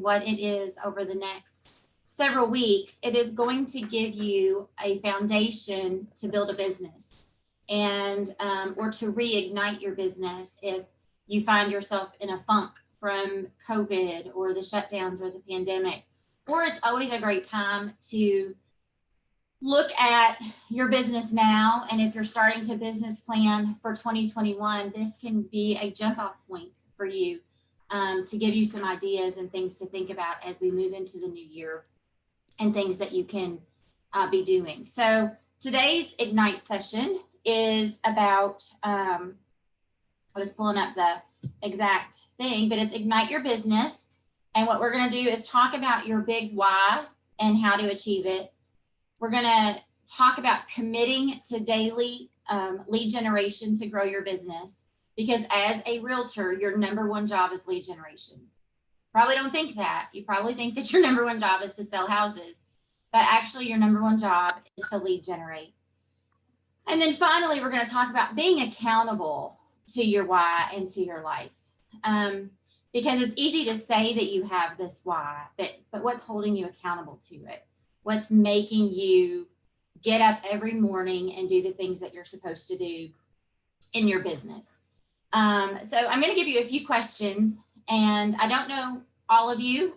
what it is over the next several weeks, it is going to give you a foundation to build a business and or to reignite your business if you find yourself in a funk from COVID or the shutdowns or the pandemic. Or it's always a great time to look at your business now. And if you're starting to business plan for 2021, this can be a jump off point for you to give you some ideas and things to think about as we move into the new year and things that you can be doing. So today's Ignite session is about, I was pulling up the exact thing, but it's Ignite Your Business. And what we're going to do is talk about your big why and how to achieve it. We're going to talk about committing to daily lead generation to grow your business, because as a realtor, your number one job is lead generation. Probably don't think that. You probably think that your number one job is to sell houses, but actually your number one job is to lead generate. And then finally, we're going to talk about being accountable to your why and to your life. Because it's easy to say that you have this why, but what's holding you accountable to it? What's making you get up every morning and do the things that you're supposed to do in your business? So I'm going to give you a few questions, and I don't know all of you,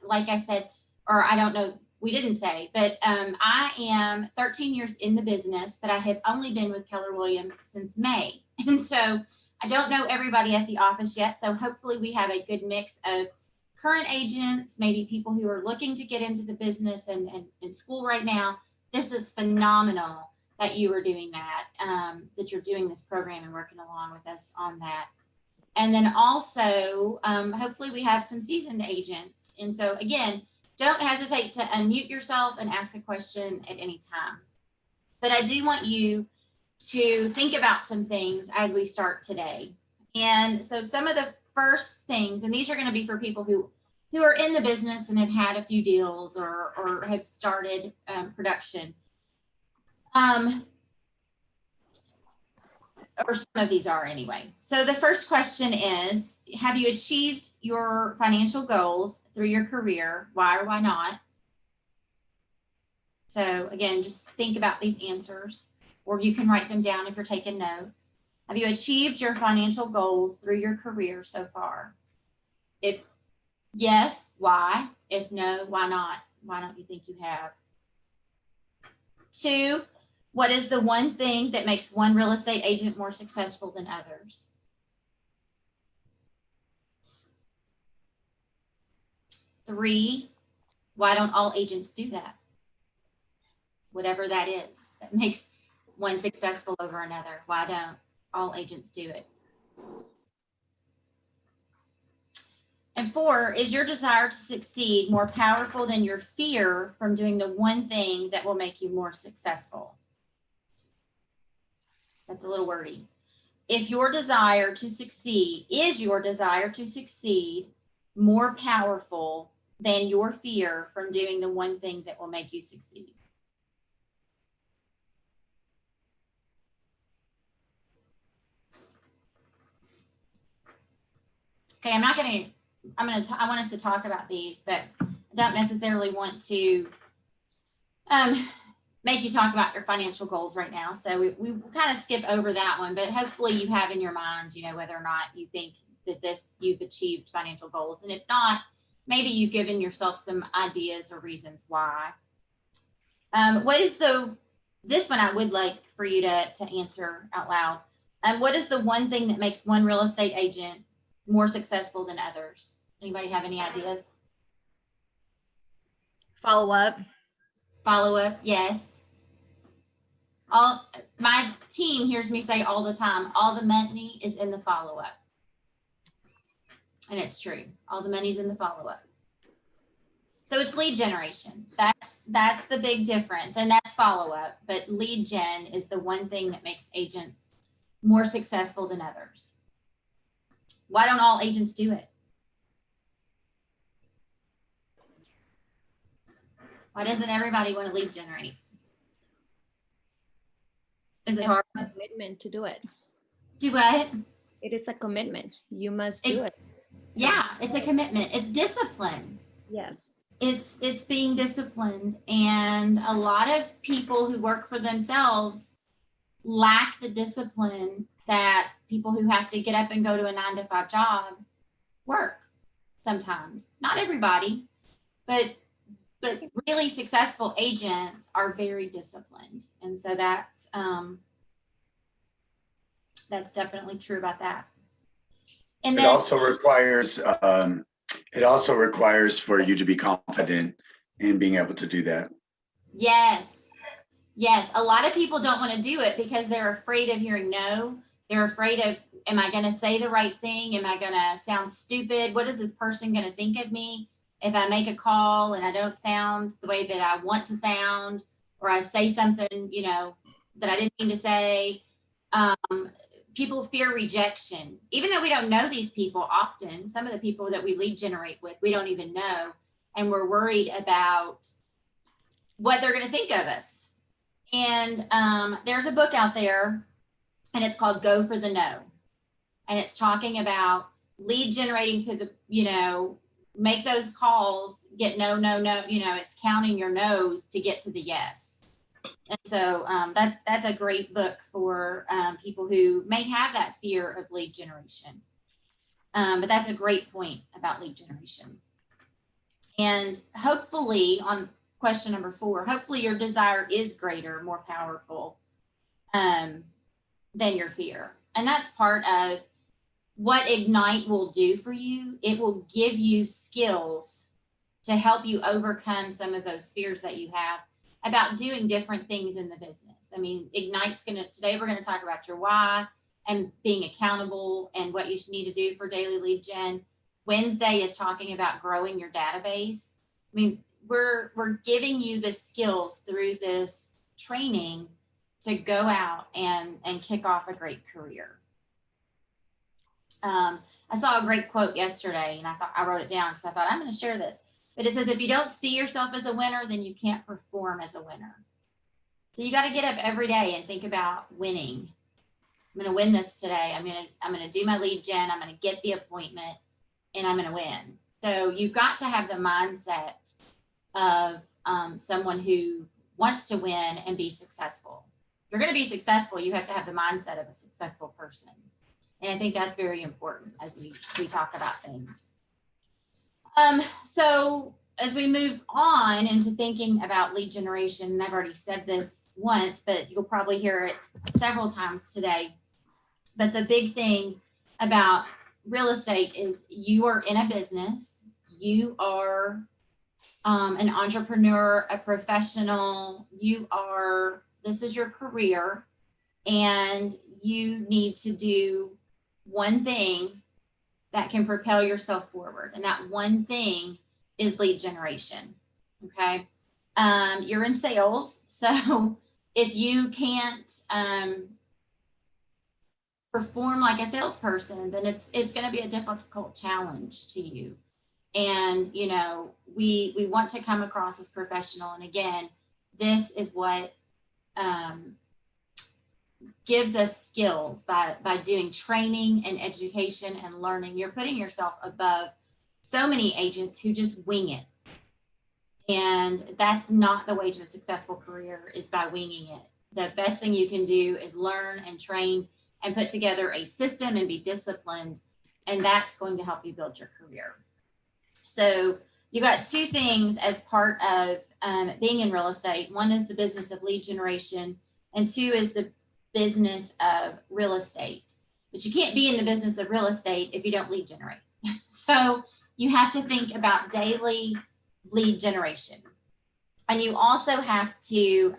like I said, or I don't know, we didn't say, but I am 13 years in the business, but I have only been with Keller Williams since May. And so I don't know everybody at the office yet. So hopefully we have a good mix of current agents, maybe people who are looking to get into the business and in school right now. This is phenomenal that you are doing that, that you're doing this program and working along with us on that. And then also, hopefully we have some seasoned agents. And so again, don't hesitate to unmute yourself and ask a question at any time. But I do want you to think about some things as we start today. And so some of the first things, and these are going to be for people who are in the business and have had a few deals or have started production. Or some of these are anyway. So the first question is, have you achieved your financial goals through your career? Why or why not? So again, just think about these answers, or you can write them down if you're taking notes. Have you achieved your financial goals through your career so far? If yes, why? If no, why not? Why don't you think you have? 2, what is the one thing that makes one real estate agent more successful than others? 3, why don't all agents do that? Whatever that is that makes one successful over another. Why don't all agents do it? And 4, is your desire to succeed more powerful than your fear from doing the one thing that will make you more successful? That's a little wordy. If your desire to succeed, is your desire to succeed more powerful than your fear from doing the one thing that will make you succeed? Okay, I want us to talk about these, but I don't necessarily want to make you talk about your financial goals right now. So we kind of skip over that one, but hopefully you have in your mind, whether or not you think that you've achieved financial goals. And if not, maybe you've given yourself some ideas or reasons why. This one I would like for you to answer out loud. What is the one thing that makes one real estate agent more successful than others? Anybody have any ideas? Follow up. Follow up, yes. My team hears me say all the time, all the money is in the follow up. And it's true. All the money's in the follow up. So it's lead generation. That's the big difference, and that's follow up. But lead gen is the one thing that makes agents more successful than others. Why don't all agents do it? Why doesn't everybody want to lead generate? Is it hard? Commitment to do it. Do what? It is a commitment. You must do it. Yeah, it's a commitment. It's discipline. Yes. It's being disciplined, and a lot of people who work for themselves lack the discipline that people who have to get up and go to a 9 to 5 job work sometimes. Not everybody, but really successful agents are very disciplined, and so that's definitely true about that. And It then also requires it also requires for you to be confident in being able to do that. yes, yes, a lot of people don't want to do it because they're afraid of hearing no. They're afraid of, am I going to say the right thing? Am I going to sound stupid? What is this person going to think of me if I make a call and I don't sound the way that I want to sound, or I say something, that I didn't mean to say? People fear rejection, even though we don't know these people often. Some of the people that we lead generate with, we don't even know. And we're worried about what they're going to think of us. And there's a book out there, and it's called Go for the No. And it's talking about lead generating to make those calls, get no, no, no. It's counting your no's to get to the yes. And so that's a great book for people who may have that fear of lead generation. But that's a great point about lead generation. And hopefully, on question number 4, hopefully your desire is greater, more powerful than your fear. And that's part of what Ignite will do for you. It will give you skills to help you overcome some of those fears that you have about doing different things in the business. I mean, Ignite's today we're going to talk about your why and being accountable and what you need to do for daily lead gen. Wednesday is talking about growing your database. I mean, we're giving you the skills through this training to go out and kick off a great career. I saw a great quote yesterday, and I wrote it down because I thought I'm going to share this. But it says, if you don't see yourself as a winner, then you can't perform as a winner. So you got to get up every day and think about winning. I'm going to win this today. I'm going to do my lead gen. I'm going to get the appointment, and I'm going to win. So you've got to have the mindset of someone who wants to win and be successful. If you're going to be successful, you have to have the mindset of a successful person. And I think that's very important as we talk about things. So as we move on into thinking about lead generation, and I've already said this once, but you'll probably hear it several times today. But the big thing about real estate is you are in a business, you are an entrepreneur, a professional, this is your career, and you need to do one thing that can propel yourself forward. And that one thing is lead generation. Okay. You're in sales. So if you can't perform like a salesperson, then it's going to be a difficult challenge to you. And, we want to come across as professional. And again, this is what gives us skills by doing training and education and learning. You're putting yourself above so many agents who just wing it. And that's not the way to a successful career, is by winging it. The best thing you can do is learn and train and put together a system and be disciplined. And that's going to help you build your career. So you got 2 things as part of being in real estate. One is the business of lead generation, and 2 is the business of real estate. But you can't be in the business of real estate if you don't lead generate. So you have to think about daily lead generation. And you also have to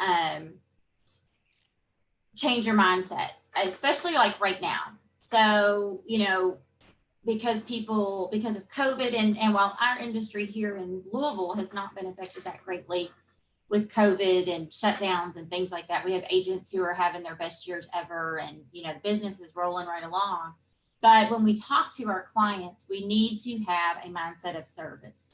change your mindset, especially like right now. So, because of COVID, and while our industry here in Louisville has not been affected that greatly with COVID and shutdowns and things like that, we have agents who are having their best years ever, and the business is rolling right along. But when we talk to our clients, we need to have a mindset of service.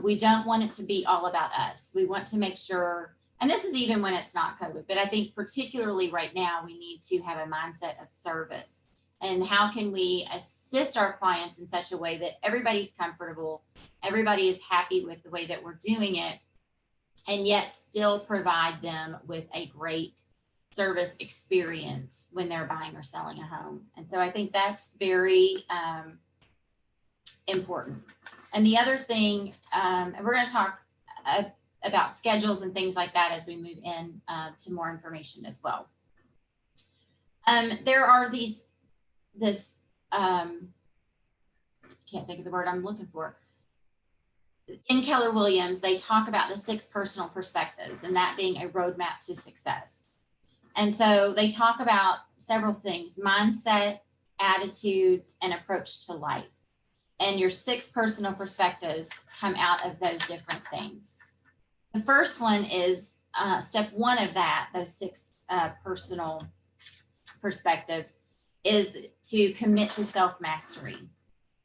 We don't want it to be all about us. We want to make sure, and this is even when it's not COVID, but I think particularly right now, we need to have a mindset of service And how can we assist our clients in such a way that everybody's comfortable, everybody is happy with the way that we're doing it, and yet still provide them with a great service experience when they're buying or selling a home. And so I think that's very important. And the other thing, and we're going to talk about schedules and things like that as we move in to more information as well. There are can't think of the word I'm looking for. In Keller Williams, they talk about the 6 personal perspectives, and that being a roadmap to success. And so they talk about several things: mindset, attitudes, and approach to life. And your 6 personal perspectives come out of those different things. The first one is step 1 of that, those 6 personal perspectives, is to commit to self-mastery.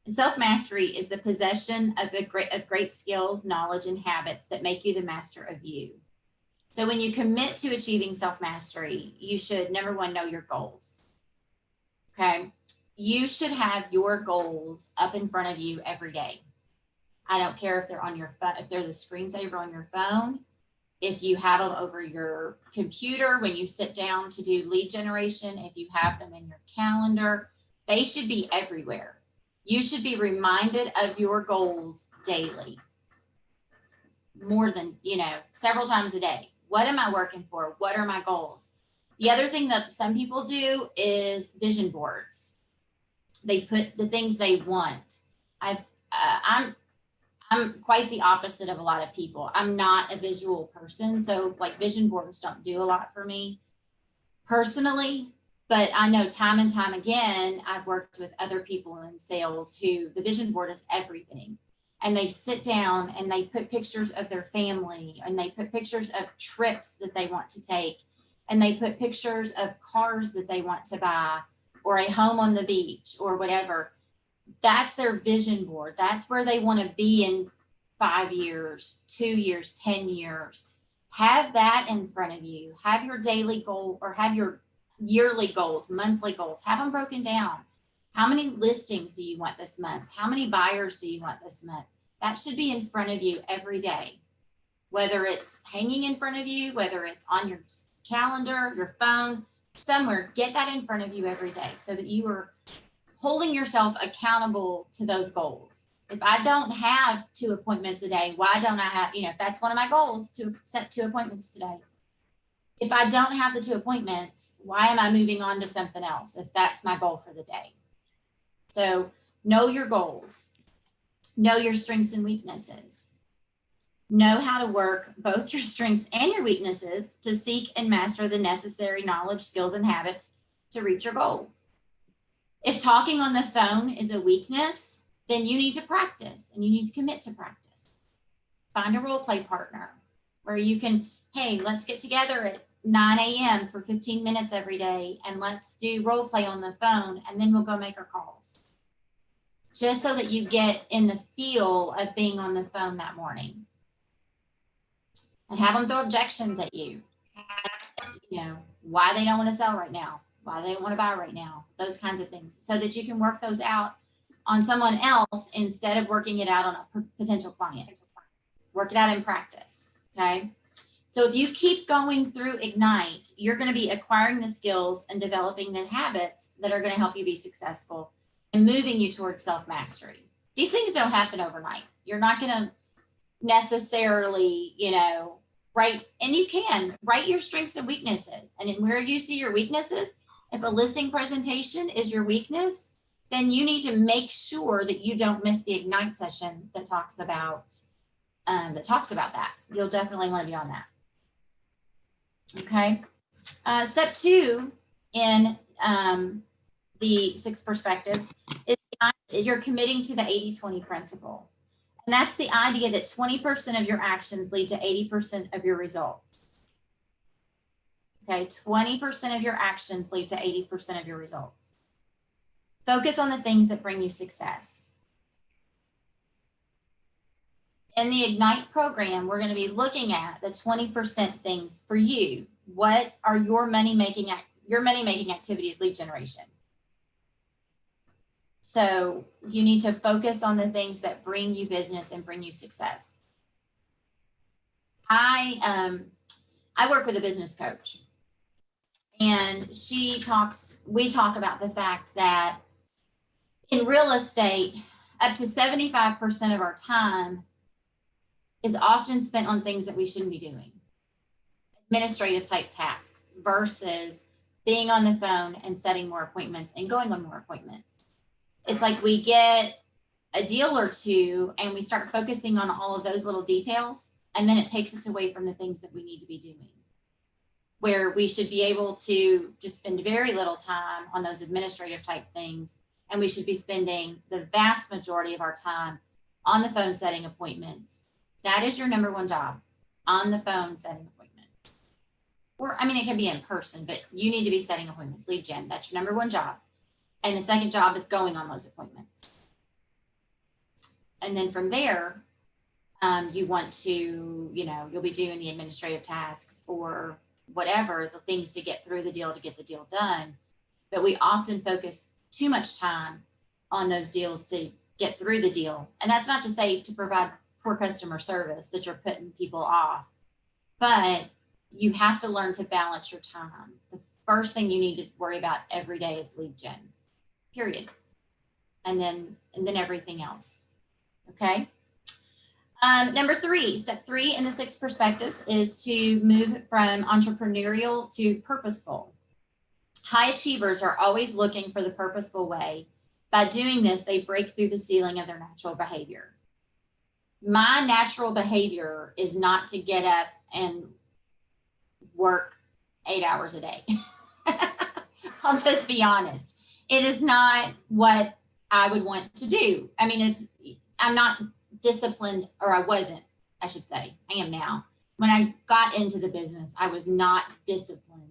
And self-mastery is the possession of great skills, knowledge, and habits that make you the master of you. So when you commit to achieving self-mastery, you should, number 1, know your goals. Okay. You should have your goals up in front of you every day. I don't care if they're on your phone, if they're the screensaver on your phone, if you have them over your computer when you sit down to do lead generation, if you have them in your calendar, they should be everywhere. You should be reminded of your goals daily, more than, several times a day. What am I working for? What are my goals? The other thing that some people do is vision boards. They put the things they want. I'm quite the opposite of a lot of people. I'm not a visual person, so like vision boards don't do a lot for me personally. But I know time and time again, I've worked with other people in sales who the vision board is everything. And they sit down and they put pictures of their family, and they put pictures of trips that they want to take, and they put pictures of cars that they want to buy, or a home on the beach, or whatever. That's their vision board. That's where they want to be in 5 years, 2 years, 10 years. Have that in front of you. Have your daily goal, or have your yearly goals, monthly goals. Have them broken down. How many listings do you want this month? How many buyers do you want this month? That should be in front of you every day, whether it's hanging in front of you, whether it's on your calendar, your phone, somewhere. Get that in front of you every day so that you are holding yourself accountable to those goals. If I don't have 2 appointments a day, why don't I have, if that's one of my goals, to set 2 appointments today. If I don't have the 2 appointments, why am I moving on to something else if that's my goal for the day? So know your goals, know your strengths and weaknesses, know how to work both your strengths and your weaknesses to seek and master the necessary knowledge, skills, and habits to reach your goals. If talking on the phone is a weakness, then you need to practice, and you need to commit to practice. Find a role play partner where you can, hey, let's get together at 9 a.m. for 15 minutes every day, and let's do role play on the phone, and then we'll go make our calls. Just so that you get in the feel of being on the phone that morning. And have them throw objections at you. Why they don't want to sell right now, why they don't want to buy right now, those kinds of things, so that you can work those out on someone else instead of working it out on a potential client. Work it out in practice, okay? So if you keep going through Ignite, you're going to be acquiring the skills and developing the habits that are going to help you be successful and moving you towards self-mastery. These things don't happen overnight. You're not going to necessarily, write, and you can write your strengths and weaknesses. And where you see your weaknesses, if a listing presentation is your weakness, then you need to make sure that you don't miss the Ignite session that talks about that. You'll definitely want to be on that. Okay. Step 2 in the 6 perspectives is you're committing to the 80-20 principle. And that's the idea that 20% of your actions lead to 80% of your results. Okay, 20% of your actions lead to 80% of your results. Focus on the things that bring you success. In the Ignite program, we're going to be looking at the 20% things for you. What are your money-making activities? Lead generation. So you need to focus on the things that bring you business and bring you success. I work with a business coach, and we talk about the fact that in real estate, up to 75% of our time is often spent on things that we shouldn't be doing, administrative type tasks versus being on the phone and setting more appointments and going on more appointments. It's like we get a deal or two and we start focusing on all of those little details, and then it takes us away from the things that we need to be doing, where we should be able to just spend very little time on those administrative type things, and we should be spending the vast majority of our time on the phone setting appointments. That is your number one job, on the phone setting appointments. Or, I mean, it can be in person, but you need to be setting appointments, lead gen. That's your number one job. And the second job is going on those appointments. And then from there, you want to, you'll be doing the administrative tasks or whatever, the things to get through the deal to get the deal done. But we often focus too much time on those deals to get through the deal. And that's not to say to provide poor customer service that you're putting people off, but you have to learn to balance your time. The first thing you need to worry about every day is lead gen, period. And then everything else. Okay. Number 3, step 3 in the 6 perspectives is to move from entrepreneurial to purposeful. High achievers are always looking for the purposeful way. By doing this, they break through the ceiling of their natural behavior. My natural behavior is not to get up and work 8 hours a day. I'll just be honest. It is not what I would want to do. I mean, I'm not disciplined, or I wasn't, I should say. I am now. When I got into the business, I was not disciplined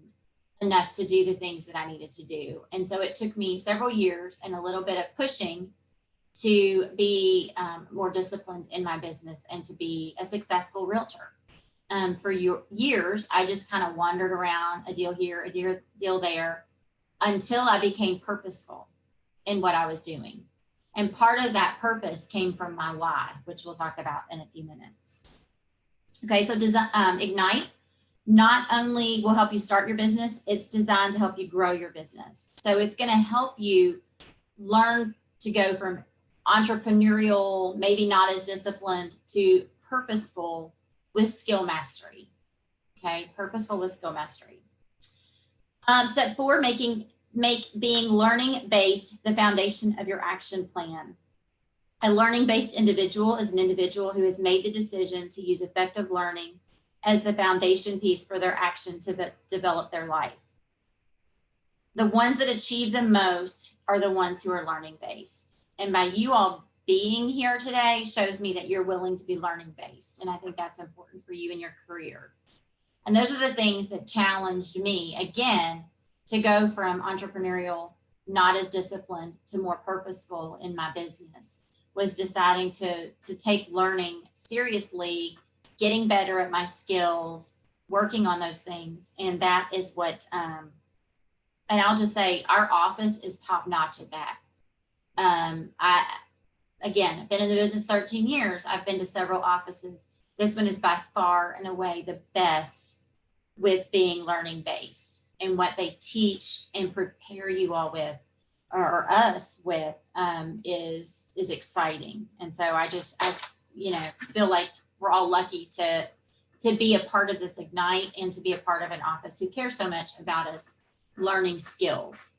enough to do the things that I needed to do. And so it took me several years and a little bit of pushing to be more disciplined in my business and to be a successful realtor. For years, I just kind of wandered around, a deal here, a deal there, until I became purposeful in what I was doing. And part of that purpose came from my why, which we'll talk about in a few minutes. Okay, so Ignite not only will help you start your business, it's designed to help you grow your business. So it's going to help you learn to go from entrepreneurial, maybe not as disciplined, to purposeful with skill mastery. Okay, purposeful with skill mastery. Step 4, make being learning-based the foundation of your action plan. A learning-based individual is an individual who has made the decision to use effective learning as the foundation piece for their action to develop their life. The ones that achieve the most are the ones who are learning-based. And by you all being here today shows me that you're willing to be learning-based. And I think that's important for you in your career. And those are the things that challenged me, again, to go from entrepreneurial, not as disciplined, to more purposeful in my business, was deciding to take learning seriously, getting better at my skills, working on those things. And that is what, and I'll just say our office is top notch at that. I've been in the business 13 years. I've been to several offices. This one is by far and away the best with being learning based. And what they teach and prepare you all with, or us with, is exciting. And so I feel like we're all lucky to be a part of this Ignite and to be a part of an office who cares so much about us learning skills.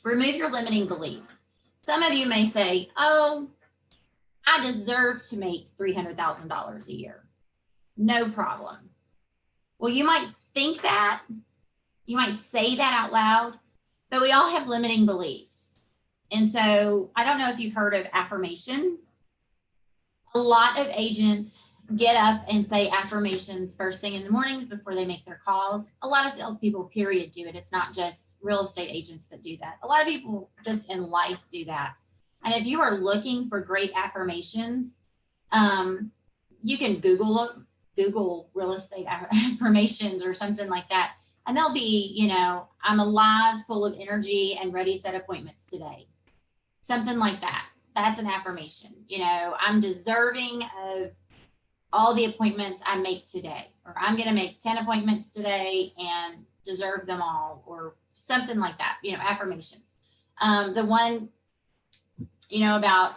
Remove your limiting beliefs. Some of you may say, oh, I deserve to make $300,000 a year. No problem. Well, you might think that. You might say that out loud, but we all have limiting beliefs. And so I don't know if you've heard of affirmations. A lot of agents get up and say affirmations first thing in the mornings before they make their calls. A lot of salespeople, period, do it. It's not just real estate agents that do that. A lot of people just in life do that. And if you are looking for great affirmations, you can Google real estate affirmations or something like that. And they'll be, I'm alive, full of energy, and ready to set appointments today. Something like that. That's an affirmation. You know, I'm deserving of all the appointments I make today, or I'm going to make 10 appointments today and deserve them all, or something like that, you know, affirmations. The one, you know, about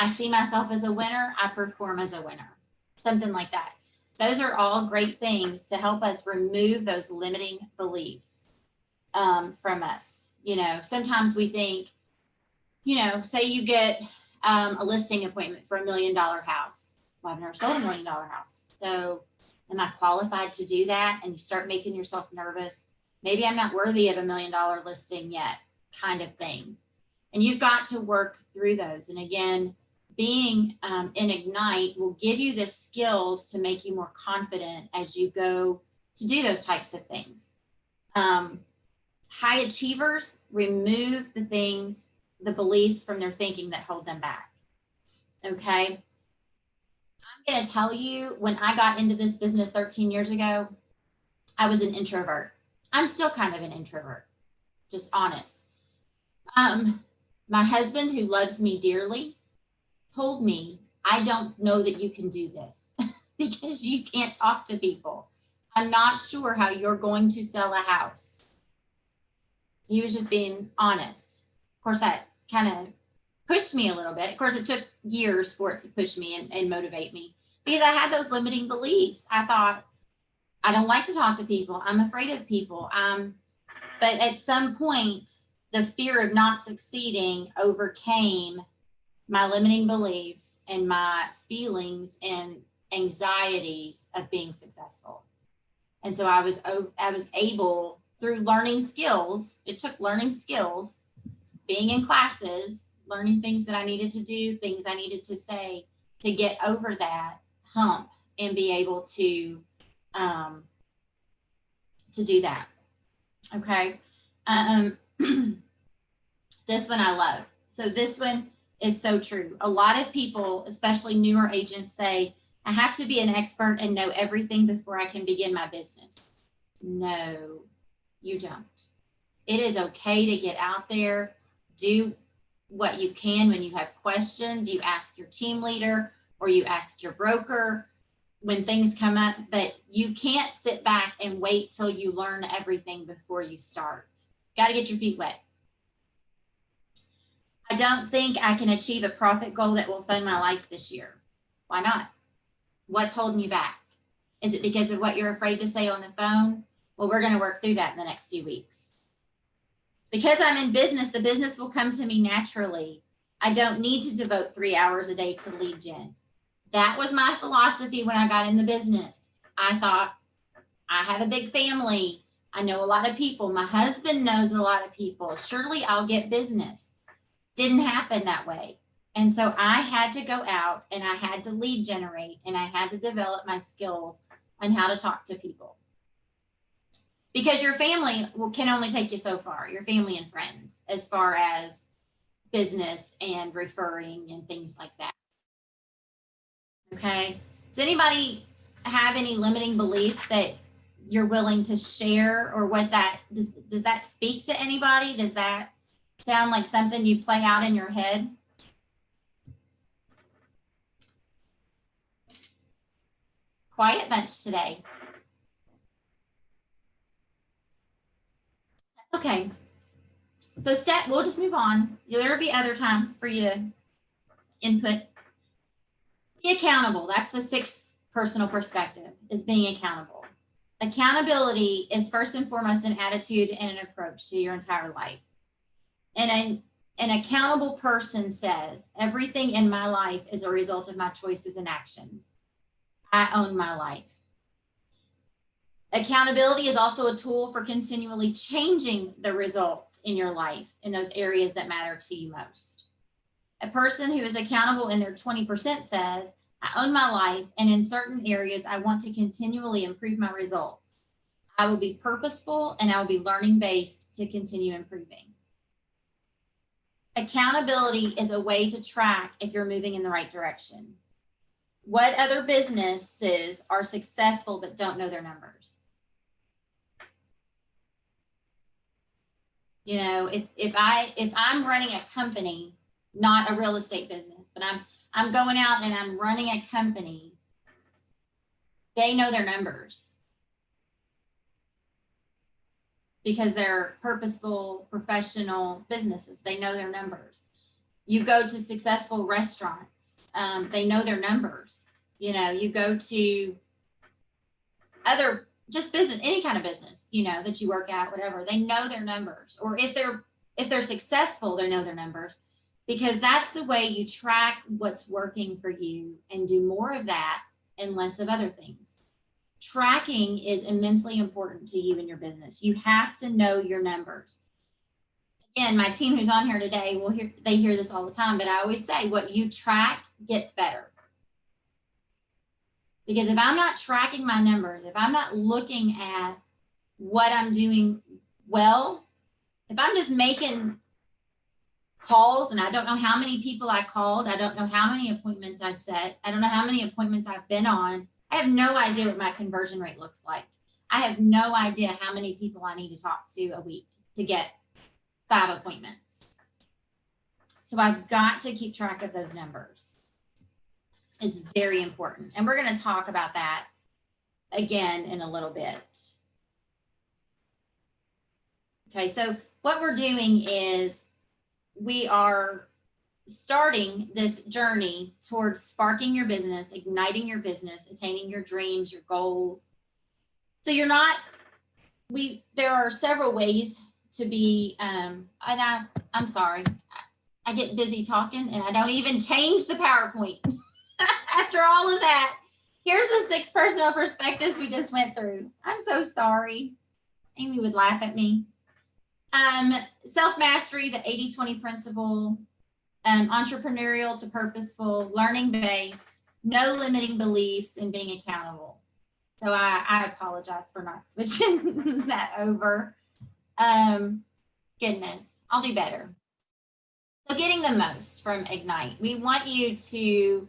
I see myself as a winner, I perform as a winner, something like that. Those are all great things to help us remove those limiting beliefs from us. You know, sometimes we think, you know, say you get a listing appointment for $1 million house. Well, I've never sold $1 million house. So am I qualified to do that? And you start making yourself nervous. Maybe I'm not worthy of $1 million listing yet, kind of thing. And you've got to work through those. And again, being in Ignite will give you the skills to make you more confident as you go to do those types of things. High achievers remove the things, the beliefs from their thinking that hold them back. Okay. I'm going to tell you, when I got into this business 13 years ago, I was an introvert. I'm still kind of an introvert, just honest. My husband, who loves me dearly, told me, I don't know that you can do this because you can't talk to people. I'm not sure how you're going to sell a house. He was just being honest. Of course, that kind of pushed me a little bit. Of course, it took years for it to push me and motivate me, because I had those limiting beliefs. I thought, I don't like to talk to people. I'm afraid of people. But at some point, the fear of not succeeding overcame my limiting beliefs and my feelings and anxieties of being successful. And so I was able, through learning skills, it took learning skills, being in classes, learning things that I needed to do, things I needed to say, to get over that hump and be able to do that. Okay. This one I love. So this one is so true. A lot of people, especially newer agents, say, I have to be an expert and know everything before I can begin my business. No, you don't. It is okay to get out there, do what you can. When you have questions, you ask your team leader or you ask your broker when things come up, but you can't sit back and wait till you learn everything before you start. Got to get your feet wet. I don't think I can achieve a profit goal that will fund my life this year. Why not? What's holding you back? Is it because of what you're afraid to say on the phone? Well, we're going to work through that in the next few weeks. Because I'm in business, the business will come to me naturally. I don't need to devote 3 hours a day to lead gen. That was my philosophy when I got in the business. I thought, I have a big family. I know a lot of people. My husband knows a lot of people. Surely I'll get business. Didn't happen that way. And so I had to go out and I had to lead generate and I had to develop my skills on how to talk to people. Because your family can only take you so far, your family and friends, as far as business and referring and things like that. Okay. Does anybody have any limiting beliefs that you're willing to share, or what that does that speak to anybody? Does that sound like something you play out in your head? Quiet bunch today. Okay. So we'll just move on. There will be other times for you to input. Be accountable. That's the sixth personal perspective, is being accountable. Accountability is first and foremost an attitude and an approach to your entire life. And an accountable person says, everything in my life is a result of my choices and actions. I own my life. Accountability is also a tool for continually changing the results in your life in those areas that matter to you most. A person who is accountable in their 20% says, I own my life, and in certain areas, I want to continually improve my results. I will be purposeful and I will be learning based to continue improving. Accountability is a way to track if you're moving in the right direction. What other businesses are successful but don't know their numbers? You know, if I'm running a company not a real estate business, but I'm going out and I'm running a company. They know their numbers because they're purposeful, professional businesses. They know their numbers. You go to successful restaurants, they know their numbers. You know, you go to other just business, any kind of business, you know, that you work at, whatever, they know their numbers. Or if they're successful, they know their numbers, because that's the way you track what's working for you and do more of that and less of other things. Tracking is immensely important to you in your business. You have to know your numbers. Again, my team who's on here today they hear this all the time, but I always say what you track gets better. Because if I'm not tracking my numbers, if I'm not looking at what I'm doing well, if I'm just making calls and I don't know how many people I called, I don't know how many appointments I set, I don't know how many appointments I've been on, I have no idea what my conversion rate looks like. I have no idea how many people I need to talk to a week to get 5 appointments. So I've got to keep track of those numbers. It's very important. And we're going to talk about that again in a little bit. Okay, so what we're doing is we are starting this journey towards sparking your business, igniting your business, attaining your dreams, your goals. So you're not, there are several ways to be, and I'm sorry, I get busy talking and I don't even change the PowerPoint. After all of that, here's the 6 personal perspectives we just went through. I'm so sorry. Amy would laugh at me. Self-mastery, the 80-20 principle, entrepreneurial to purposeful, learning-based, no limiting beliefs, and being accountable. So I apologize for not switching that over. Goodness, I'll do better. So getting the most from Ignite. We want you to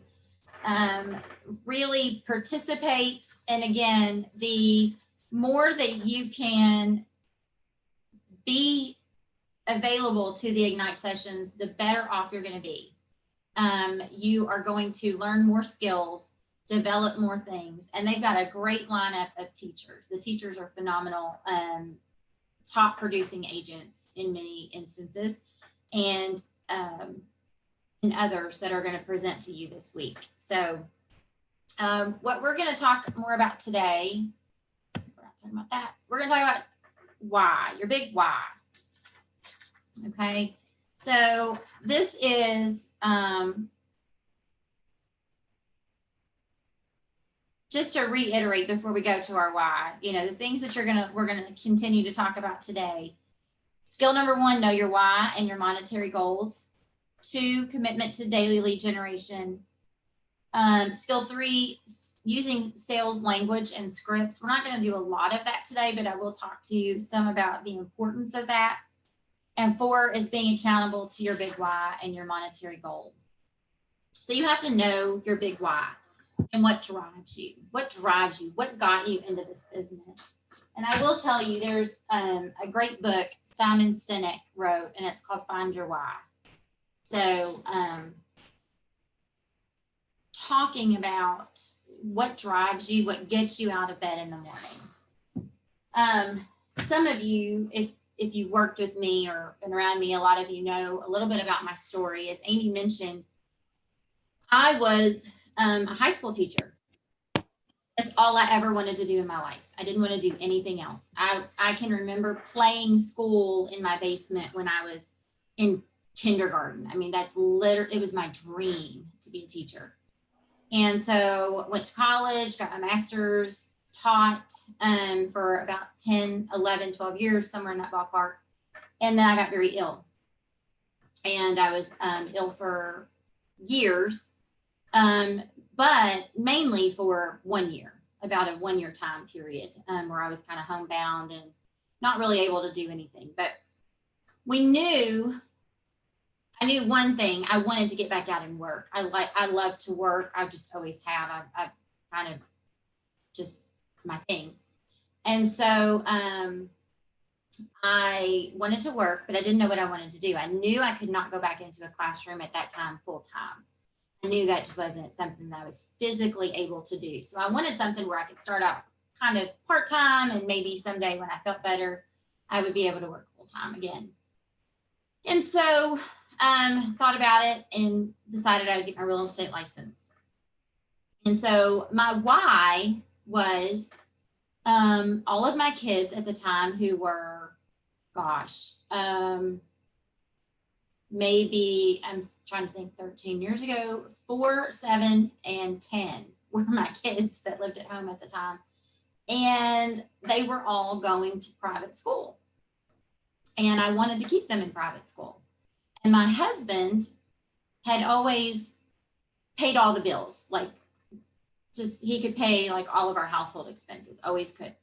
really participate. And again, the more that you can be available to the Ignite sessions, the better off you're going to be. You are going to learn more skills, develop more things, and they've got a great lineup of teachers. The teachers are phenomenal, top producing agents in many instances, and others that are going to present to you this week. So what we're going to talk more about today, we're not talking about that. We're going to talk about why, your big why. Okay, so this is just to reiterate before we go to our why, you know, the things that we're gonna continue to talk about today. Skill number 1, know your why and your monetary goals. 2, commitment to daily lead generation. Skill 3, using sales language and scripts. We're not going to do a lot of that today, but I will talk to you some about the importance of that. And 4 is being accountable to your big why and your monetary goal. So you have to know your big why and what drives you. What drives you? What got you into this business? And I will tell you, there's a great book Simon Sinek wrote, and it's called Find Your Why. So talking about what drives you, what gets you out of bed in the morning. Some of you, if you worked with me or been around me, a lot of you know a little bit about my story. As Amy mentioned, I was a high school teacher. That's all I ever wanted to do in my life. I didn't want to do anything else. I can remember playing school in my basement when I was in kindergarten. I mean, that's literally, it was my dream to be a teacher. And so went to college, got my master's, taught for about 10, 11, 12 years, somewhere in that ballpark. And then I got very ill. And I was ill for years, but mainly for 1 year, about a 1 year time period where I was kind of homebound and not really able to do anything. But I knew one thing. I wanted to get back out and work. I love to work. I just always have. I've kind of just my thing. And so I wanted to work, but I didn't know what I wanted to do. I knew I could not go back into a classroom at that time full time. I knew that just wasn't something that I was physically able to do. So I wanted something where I could start out kind of part time, and maybe someday when I felt better, I would be able to work full time again. And so thought about it and decided I would get my real estate license. And so my why was all of my kids at the time who were, gosh, maybe I'm trying to think 13 years ago, 4, 7, and 10 were my kids that lived at home at the time. And they were all going to private school. And I wanted to keep them in private school. And my husband had always paid all the bills, like just he could pay like all of our household expenses, always could.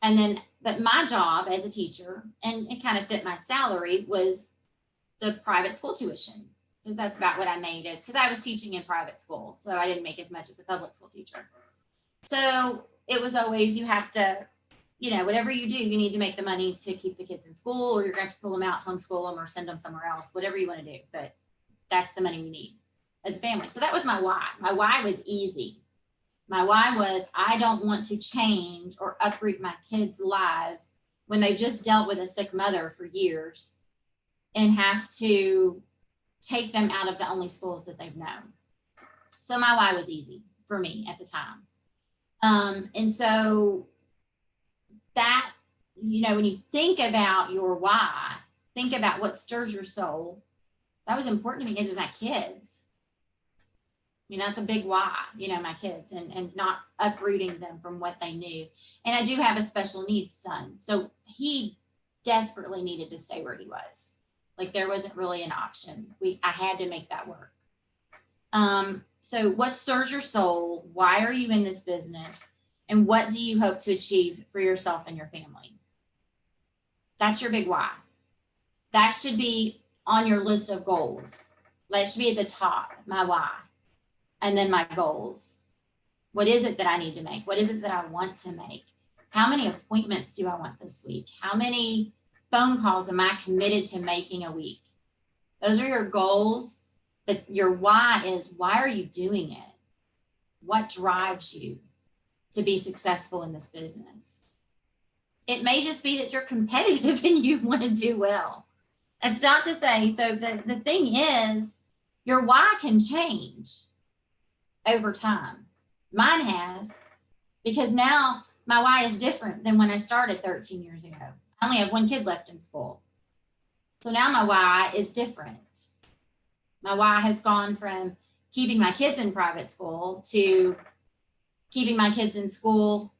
And then, but my job as a teacher, and it kind of fit my salary, was the private school tuition, because that's about what I made, is because I was teaching in private school. So I didn't make as much as a public school teacher. So it was always, you have to, whatever you do, you need to make the money to keep the kids in school, or you're going to have to pull them out, homeschool them, or send them somewhere else, whatever you want to do. But that's the money we need as a family. So that was my why. My why was easy. My why was, I don't want to change or uproot my kids' lives when they've just dealt with a sick mother for years and have to take them out of the only schools that they've known. So my why was easy for me at the time. And so that, when you think about your why, think about what stirs your soul. That was important to me, is with my kids. That's a big why, my kids, and not uprooting them from what they knew. And I do have a special needs son. So he desperately needed to stay where he was. Like, there wasn't really an option. I had to make that work. So what stirs your soul? Why are you in this business? And what do you hope to achieve for yourself and your family? That's your big why. That should be on your list of goals. That should be at the top, my why. And then my goals. What is it that I need to make? What is it that I want to make? How many appointments do I want this week? How many phone calls am I committed to making a week? Those are your goals, but your why is, why are you doing it? What drives you to be successful in this business? It may just be that you're competitive and you want to do well. It's not to say, so the thing is, your why can change over time. Mine has, because now my why is different than when I started 13 years ago. I only have one kid left in school. So now my why is different. My why has gone from keeping my kids in private school to keeping my kids in school,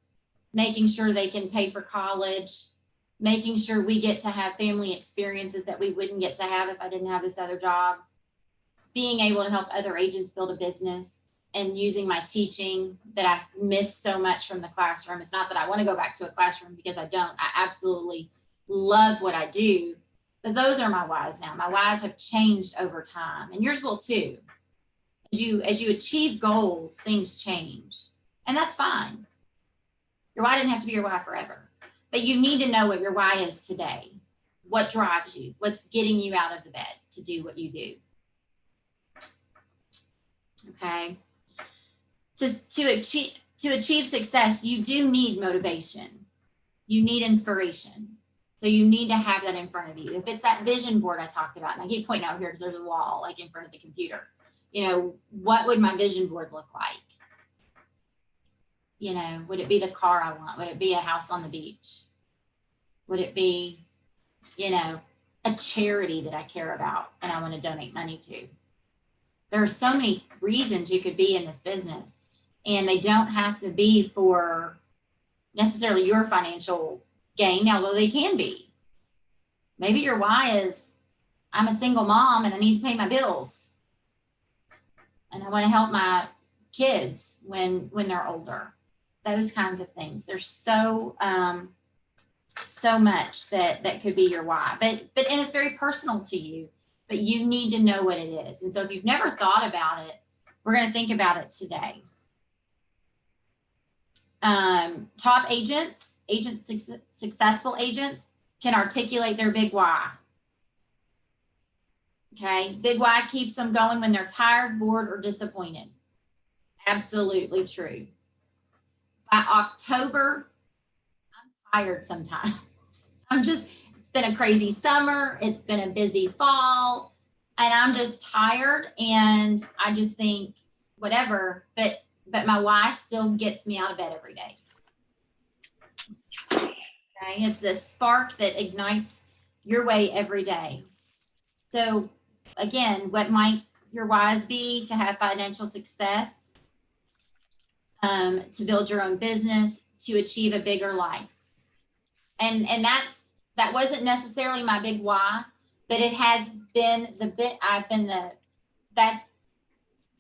making sure they can pay for college, making sure we get to have family experiences that we wouldn't get to have if I didn't have this other job, being able to help other agents build a business, and using my teaching that I miss so much from the classroom. It's not that I want to go back to a classroom, because I don't. I absolutely love what I do, but those are my whys now. My whys have changed over time, and yours will too. As you achieve goals, things change, and that's fine. Your why didn't have to be your why forever, but you need to know what your why is today. What drives you? What's getting you out of the bed to do what you do? Okay. To achieve success, you do need motivation. You need inspiration. So you need to have that in front of you. If it's that vision board I talked about, and I keep pointing out here because there's a wall like in front of the computer, what would my vision board look like? Would it be the car I want? Would it be a house on the beach? Would it be, a charity that I care about and I want to donate money to? There are so many reasons you could be in this business, and they don't have to be for necessarily your financial gain, although they can be. Maybe your why is, I'm a single mom and I need to pay my bills, and I want to help my kids when they're older. Those kinds of things. There's so much that could be your why, but and it's very personal to you, but you need to know what it is. And so if you've never thought about it, we're going to think about it today. Top agents, successful agents, can articulate their big why. Okay, big why keeps them going when they're tired, bored, or disappointed. Absolutely true. By October, I'm tired sometimes. It's been a crazy summer. It's been a busy fall, and I'm just tired. And I just think, whatever, but my why still gets me out of bed every day. Okay, it's the spark that ignites your way every day. So again, what might your whys be? To have financial success, to build your own business, to achieve a bigger life. And that wasn't necessarily my big why, but it has been that's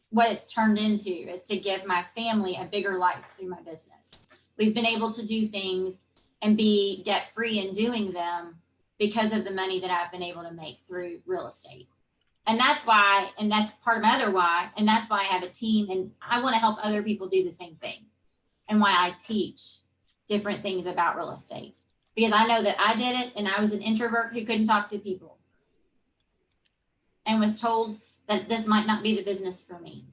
what it's turned into, is to give my family a bigger life through my business. We've been able to do things and be debt free in doing them because of the money that I've been able to make through real estate. And that's why, and that's part of my other why, and that's why I have a team, and I want to help other people do the same thing, and why I teach different things about real estate. Because I know that I did it, and I was an introvert who couldn't talk to people and was told that this might not be the business for me.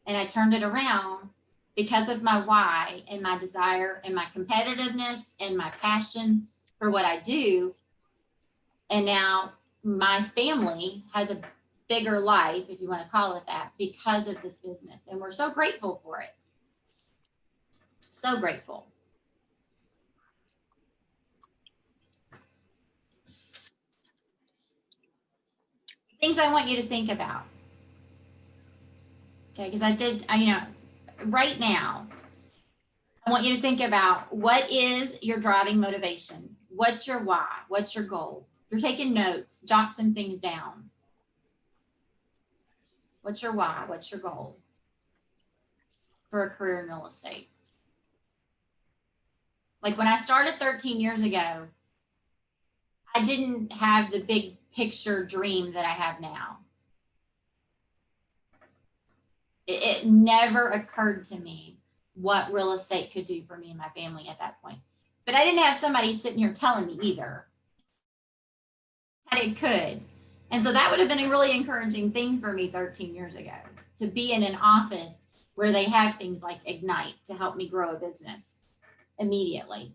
And I turned it around because of my why and my desire and my competitiveness and my passion for what I do. And now my family has a bigger life, if you want to call it that, because of this business. And we're so grateful for it. So grateful. Things I want you to think about. Okay, because right now, I want you to think about, what is your driving motivation? What's your why? What's your goal? If you're taking notes, jot some things down. What's your why? What's your goal for a career in real estate? Like when I started 13 years ago, I didn't have the big picture dream that I have now. It never occurred to me what real estate could do for me and my family at that point. But I didn't have somebody sitting here telling me either that it could. And so that would have been a really encouraging thing for me 13 years ago, to be in an office where they have things like Ignite to help me grow a business immediately.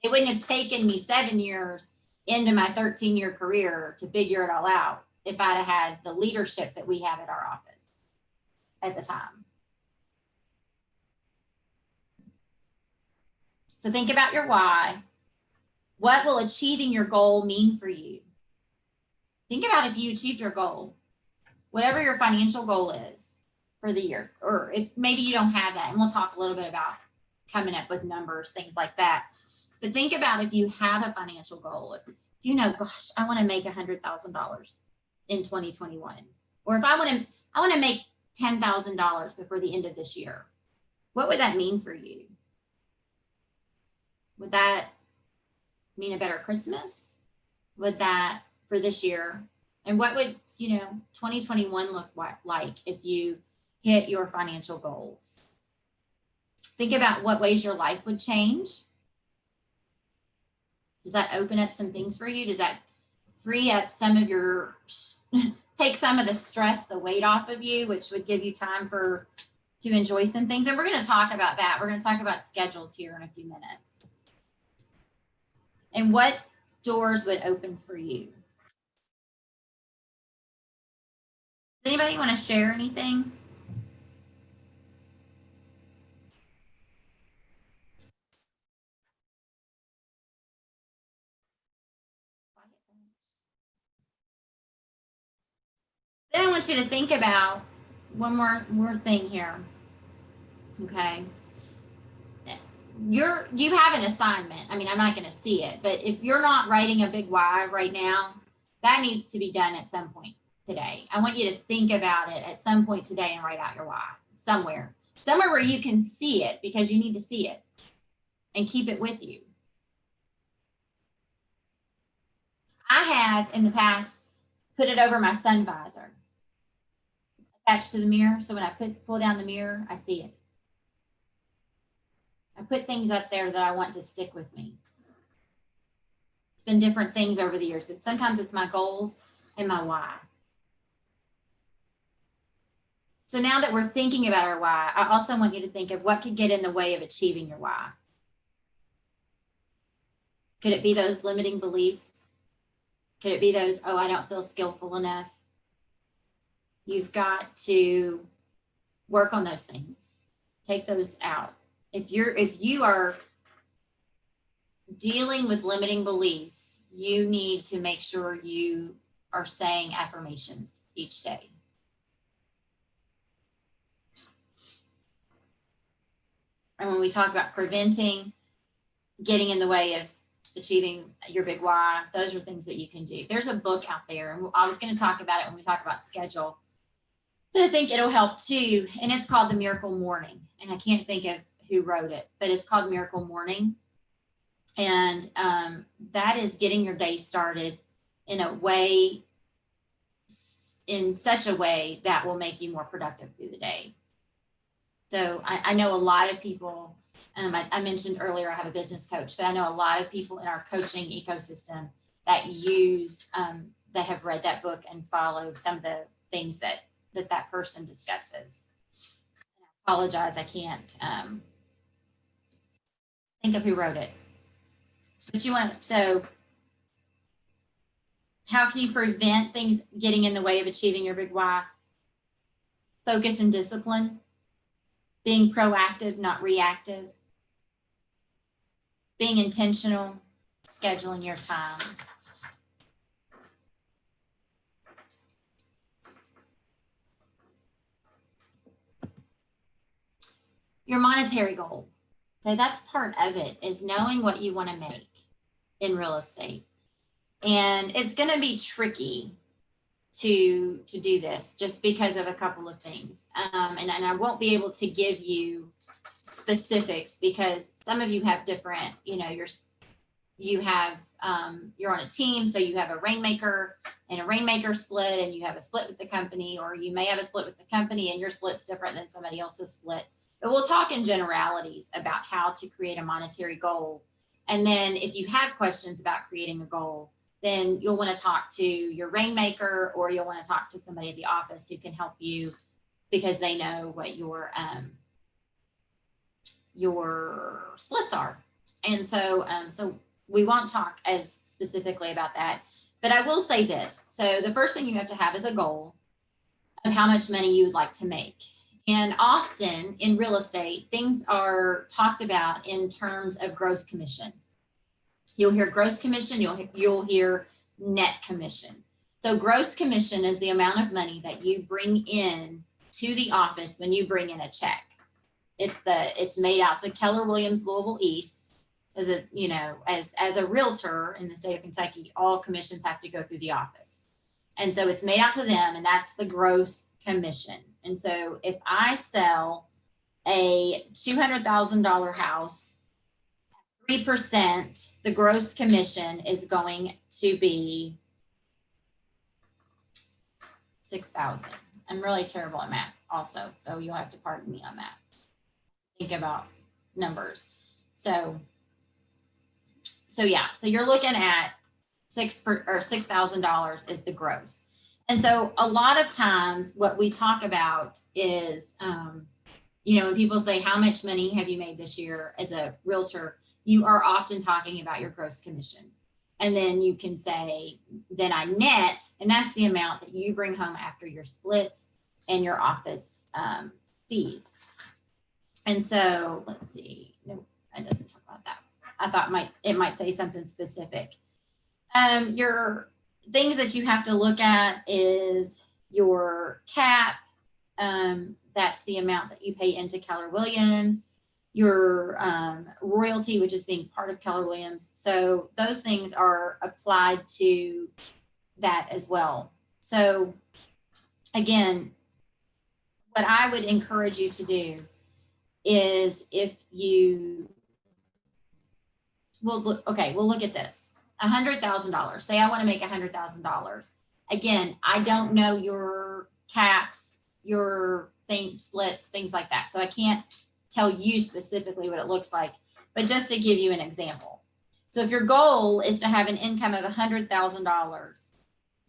It wouldn't have taken me 7 years into my 13-year career to figure it all out if I'd have had the leadership that we have at our office at the time. So think about your why. What will achieving your goal mean for you? Think about if you achieved your goal, whatever your financial goal is for the year, or if maybe you don't have that, and we'll talk a little bit about coming up with numbers, things like that. But think about if you have a financial goal, if you know, gosh, I want to make $100,000 in 2021, or if I want to make $10,000 before the end of this year. What would that mean for you? Would that mean a better Christmas? Would that, for this year? And what would 2021 look like if you hit your financial goals? Think about what ways your life would change. Does that open up some things for you? Does that free up some of your, take some of the stress, the weight off of you, which would give you time to enjoy some things? And we're going to talk about that. We're going to talk about schedules here in a few minutes. And what doors would open for you? Does anybody want to share anything? Then I want you to think about one more thing here. Okay. You have an assignment. I mean, I'm not going to see it, but if you're not writing a big why right now, that needs to be done at some point today. I want you to think about it at some point today and write out your why somewhere where you can see it, because you need to see it and keep it with you. I have in the past put it over my sun visor, attached to the mirror. So when I pull down the mirror, I see it. I put things up there that I want to stick with me. been different things over the years, but sometimes it's my goals and my why. So now that we're thinking about our why, I also want you to think of what could get in the way of achieving your why. Could it be those limiting beliefs? Could it be those, oh, I don't feel skillful enough? You've got to work on those things. Take those out. If you are dealing with limiting beliefs, you need to make sure you are saying affirmations each day. And when we talk about preventing getting in the way of achieving your big why, those are things that you can do. There's a book out there, and I was going to talk about it when we talk about schedule, but I think it'll help too. And it's called The Miracle Morning. And I can't think of who wrote it, but it's called Miracle Morning. And that is getting your day started in such a way that will make you more productive through the day. So I know a lot of people, I mentioned earlier, I have a business coach, but I know a lot of people in our coaching ecosystem that that have read that book and follow some of the things that person discusses. I apologize, I can't think of who wrote it. But so how can you prevent things getting in the way of achieving your big why? Focus and discipline. Being proactive, not reactive. Being intentional, scheduling your time. Your monetary goal. Okay, that's part of it, is knowing what you want to make in real estate. And it's going to be tricky to do this just because of a couple of things. And I won't be able to give you specifics because some of you have different, you're on a team, so you have a rainmaker and a rainmaker split, and you have a split with the company, or you may have a split with the company and your split's different than somebody else's split. But we'll talk in generalities about how to create a monetary goal. And then if you have questions about creating a goal, then you'll want to talk to your rainmaker, or you'll want to talk to somebody at the office who can help you because they know what your splits are. And so we won't talk as specifically about that, but I will say this. So the first thing you have to have is a goal of how much money you would like to make. And often in real estate, things are talked about in terms of gross commission. You'll hear gross commission, you'll hear net commission. So gross commission is the amount of money that you bring in to the office when you bring in a check. It's made out to Keller Williams Louisville East. As a realtor in the state of Kentucky, all commissions have to go through the office. And so it's made out to them, and that's the gross commission. And so if I sell a $200,000 house, 3%, the gross commission is going to be $6,000. I'm really terrible at math also, so you'll have to pardon me on that. Think about numbers. So you're looking at $6,000 is the gross. And so a lot of times what we talk about is, when people say, how much money have you made this year as a realtor? You are often talking about your gross commission. And then you can say, then I net, and that's the amount that you bring home after your splits and your office fees. And so let's see. No, it doesn't talk about that. I thought it might say something specific. Your things that you have to look at is your cap. That's the amount that you pay into Keller Williams. Your royalty, which is being part of Keller Williams. So those things are applied to that as well. So again, what I would encourage you to do is we'll look at this. $100,000. Say I want to make $100,000. Again, I don't know your caps, your splits, things like that. So I can't tell you specifically what it looks like, but just to give you an example. So if your goal is to have an income of $100,000,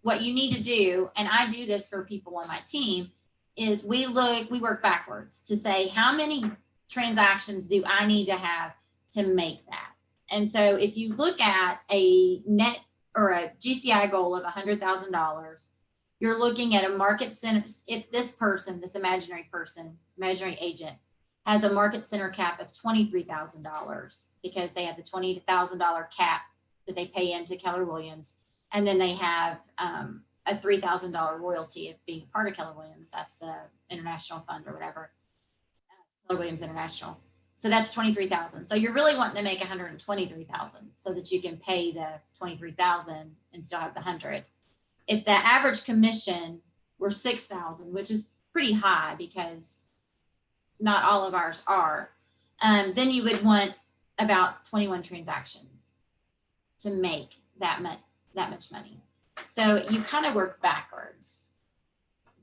what you need to do, and I do this for people on my team, is we work backwards to say, how many transactions do I need to have to make that? And so if you look at a net or a GCI goal of $100,000, you're looking at a market center. If this person, this imaginary agent, has a market center cap of $23,000 because they have the $20,000 cap that they pay into Keller Williams. And then they have a $3,000 royalty of being part of Keller Williams. That's the international fund or whatever, Keller Williams International. So that's 23,000. So you're really wanting to make 123,000 so that you can pay the 23,000 and still have the 100. If the average commission were 6,000, which is pretty high because not all of ours are, then you would want about 21 transactions to make that much money. So you kind of work backwards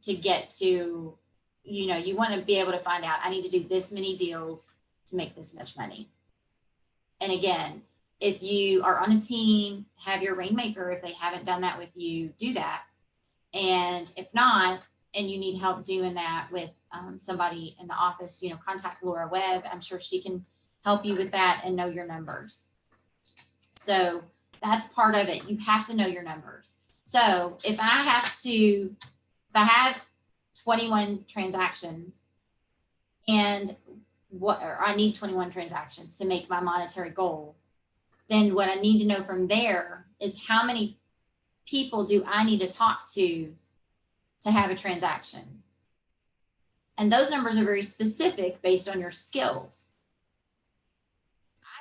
to get to, you want to be able to find out, I need to do this many deals to make this much money. And again, if you are on a team, have your rainmaker. If they haven't done that with you, do that. And if not, and you need help doing that with somebody in the office, contact Laura Webb. I'm sure she can help you with that and know your numbers. So that's part of it. You have to know your numbers. So if I have 21 transactions and I need 21 transactions to make my monetary goal, then what I need to know from there is how many people do I need to talk to have a transaction. And those numbers are very specific based on your skills.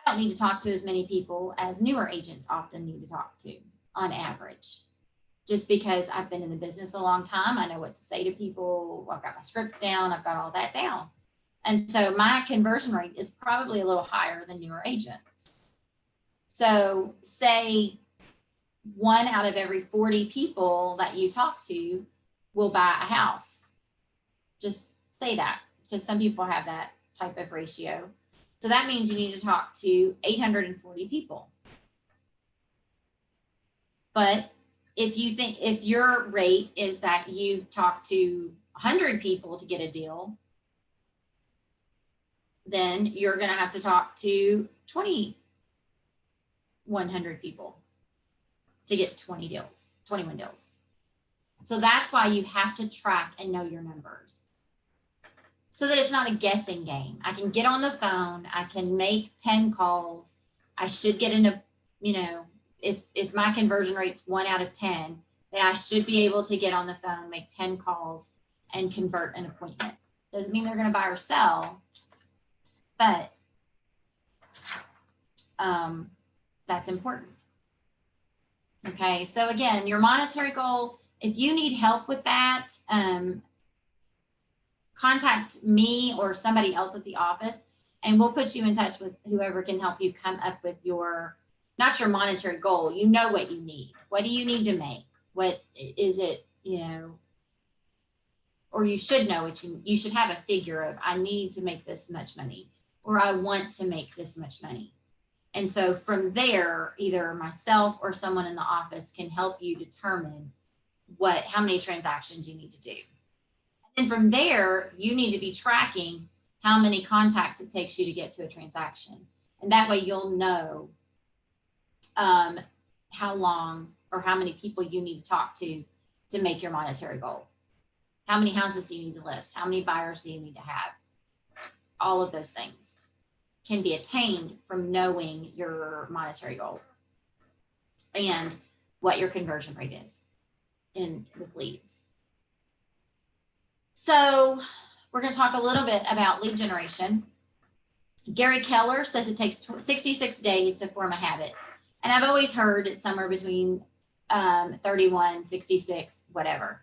I don't need to talk to as many people as newer agents often need to talk to on average, just because I've been in the business a long time. I know what to say to people. I've got my scripts down. I've got all that down. And so my conversion rate is probably a little higher than newer agents. So say 1 out of every 40 people that you talk to will buy a house. Just say that, because some people have that type of ratio. So that means you need to talk to 840 people. But if your rate is that you talk to 100 people to get a deal, then you're going to have to talk to 2,100 people to get 21 deals. So that's why you have to track and know your numbers so that it's not a guessing game. I can get on the phone. I can make 10 calls. I should get if my conversion rate's 1 out of 10, then I should be able to get on the phone, make 10 calls and convert an appointment. Doesn't mean they're going to buy or sell, but that's important. Okay, so again, your monetary goal, if you need help with that, contact me or somebody else at the office, and we'll put you in touch with whoever can help you come up with not your monetary goal. You know what you need. What do you need to make? What is it, or you should know what you should have a figure of, I need to make this much money, or I want to make this much money. And so from there, either myself or someone in the office can help you determine how many transactions you need to do. And from there, you need to be tracking how many contacts it takes you to get to a transaction. And that way you'll know how long or how many people you need to talk to make your monetary goal. How many houses do you need to list? How many buyers do you need to have? All of those things can be attained from knowing your monetary goal and what your conversion rate is with leads. So we're going to talk a little bit about lead generation. Gary Keller says it takes 66 days to form a habit. And I've always heard it's somewhere between 31, 66, whatever.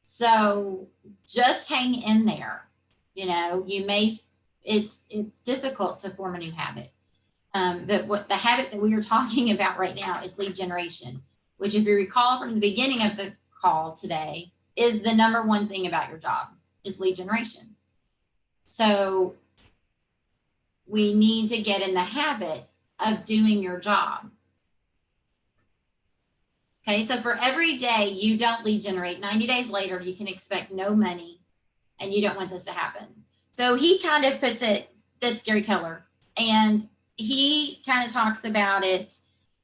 So just hang in there. It's difficult to form a new habit. But what the habit that we are talking about right now is lead generation, which, if you recall from the beginning of the call today, is the number one thing about your job is lead generation. So we need to get in the habit of doing your job Okay, so for every day you don't lead generate, 90 days later, you can expect no money, and you don't want this to happen. So he kind of puts it, that's Gary Keller, and he kind of talks about it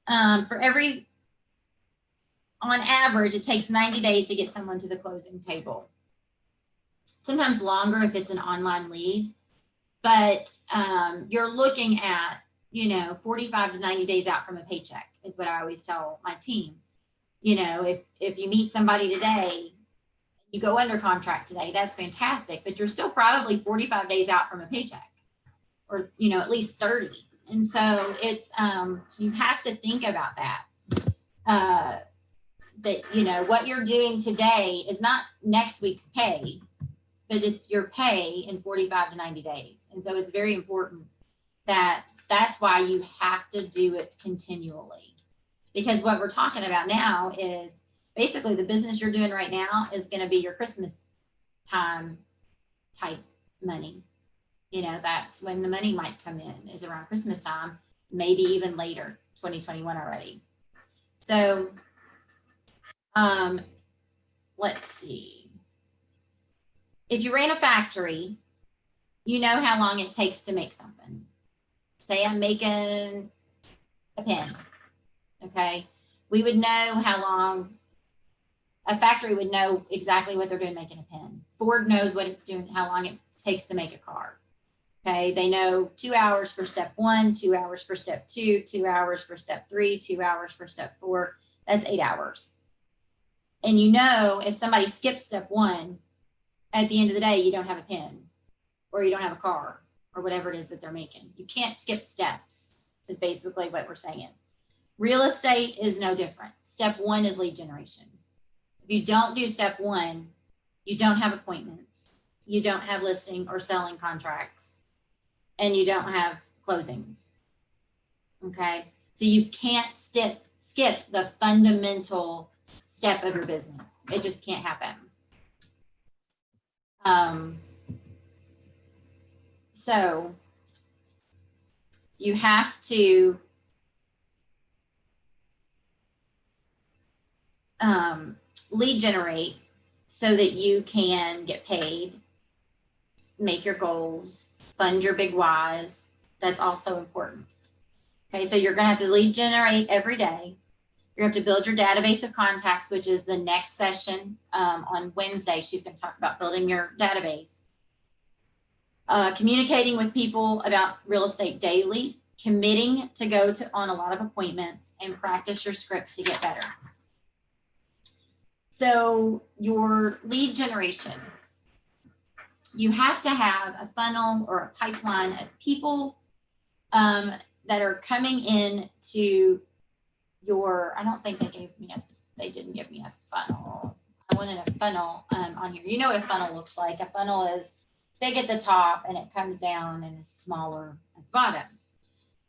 for every, on average, it takes 90 days to get someone to the closing table. Sometimes longer if it's an online lead, but you're looking at, 45 to 90 days out from a paycheck is what I always tell my team. If you meet somebody today, you go under contract today, that's fantastic, but you're still probably 45 days out from a paycheck, or, at least 30. And so it's, you have to think about that, that, what you're doing today is not next week's pay, but it's your pay in 45 to 90 days. And so it's very important that's why you have to do it continually. Because what we're talking about now is basically the business you're doing right now is going to be your Christmas time type money. That's when the money might come in, is around Christmas time, maybe even later, 2021 already. So let's see. If you ran a factory, you know how long it takes to make something. Say I'm making a pen, okay? We would know how long, a factory would know exactly what they're doing making a pen. Ford knows what it's doing, how long it takes to make a car, okay? They know 2 hours for step 1, 2 hours for step 2, 2 hours for step 3, 2 hours for step 4. That's 8 hours. And if somebody skips step 1, at the end of the day, you don't have a pen, or you don't have a car, or whatever it is that they're making. You can't skip steps, is basically what we're saying. Real estate is no different. Step 1 is lead generation. If you don't do step 1, you don't have appointments, you don't have listing or selling contracts, and you don't have closings. Okay, so you can't skip the fundamental step of your business. It just can't happen. So you have to lead generate so that you can get paid, make your goals, fund your big whys. That's also important. Okay, so you're going to have to lead generate every day. You're going to have to build your database of contacts, which is the next session on Wednesday. She's going to talk about building your database. Communicating with people about real estate daily, committing to go on a lot of appointments, and practice your scripts to get better. So your lead generation, you have to have a funnel or a pipeline of people that are coming in to your, I don't think they didn't give me a funnel. I wanted a funnel on here. You know what a funnel looks like. A funnel is big at the top and it comes down and is smaller at the bottom.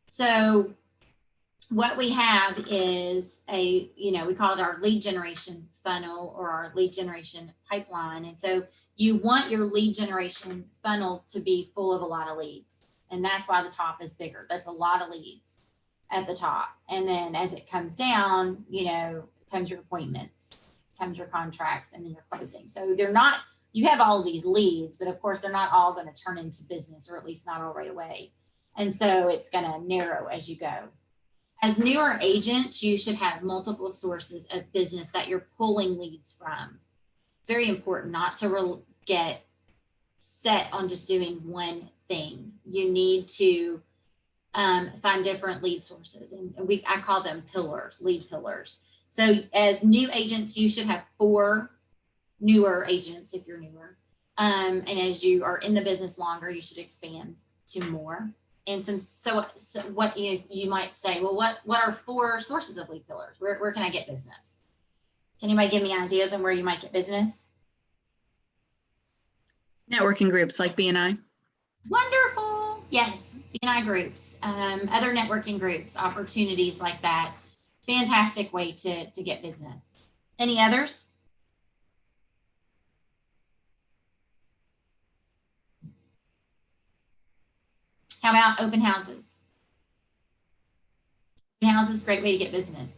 So what we have is we call it our lead generation funnel or our lead generation pipeline. And so you want your lead generation funnel to be full of a lot of leads. And that's why the top is bigger. That's a lot of leads at the top. And then as it comes down, comes your appointments, comes your contracts, and then your closing. So you have all of these leads, but of course they're not all going to turn into business, or at least not all right away. And so it's going to narrow as you go. As newer agents, you should have multiple sources of business that you're pulling leads from. It's very important not to get set on just doing one thing. You need to find different lead sources, and I call them pillars, lead pillars. So as new agents, you should have 4 newer agents if you're newer. And as you are in the business longer, you should expand to more. And so what you might say, well, what are 4 sources of lead pillars? Where can I get business? Can anybody give me ideas on where you might get business? Networking groups like BNI. Wonderful. Yes, BNI groups, other networking groups, opportunities like that. Fantastic way to get business. Any others? How about open houses? Open houses, great way to get business.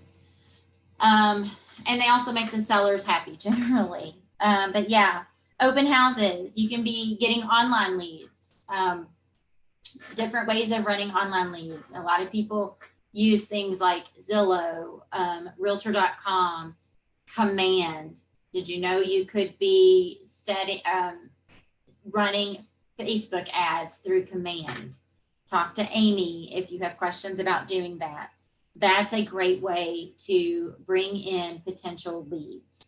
And they also make the sellers happy generally. But yeah, open houses, you can be getting online leads, different ways of running online leads. A lot of people use things like Zillow, realtor.com, Command. Did you know you could be running Facebook ads through Command? Talk to Amy if you have questions about doing that. That's a great way to bring in potential leads.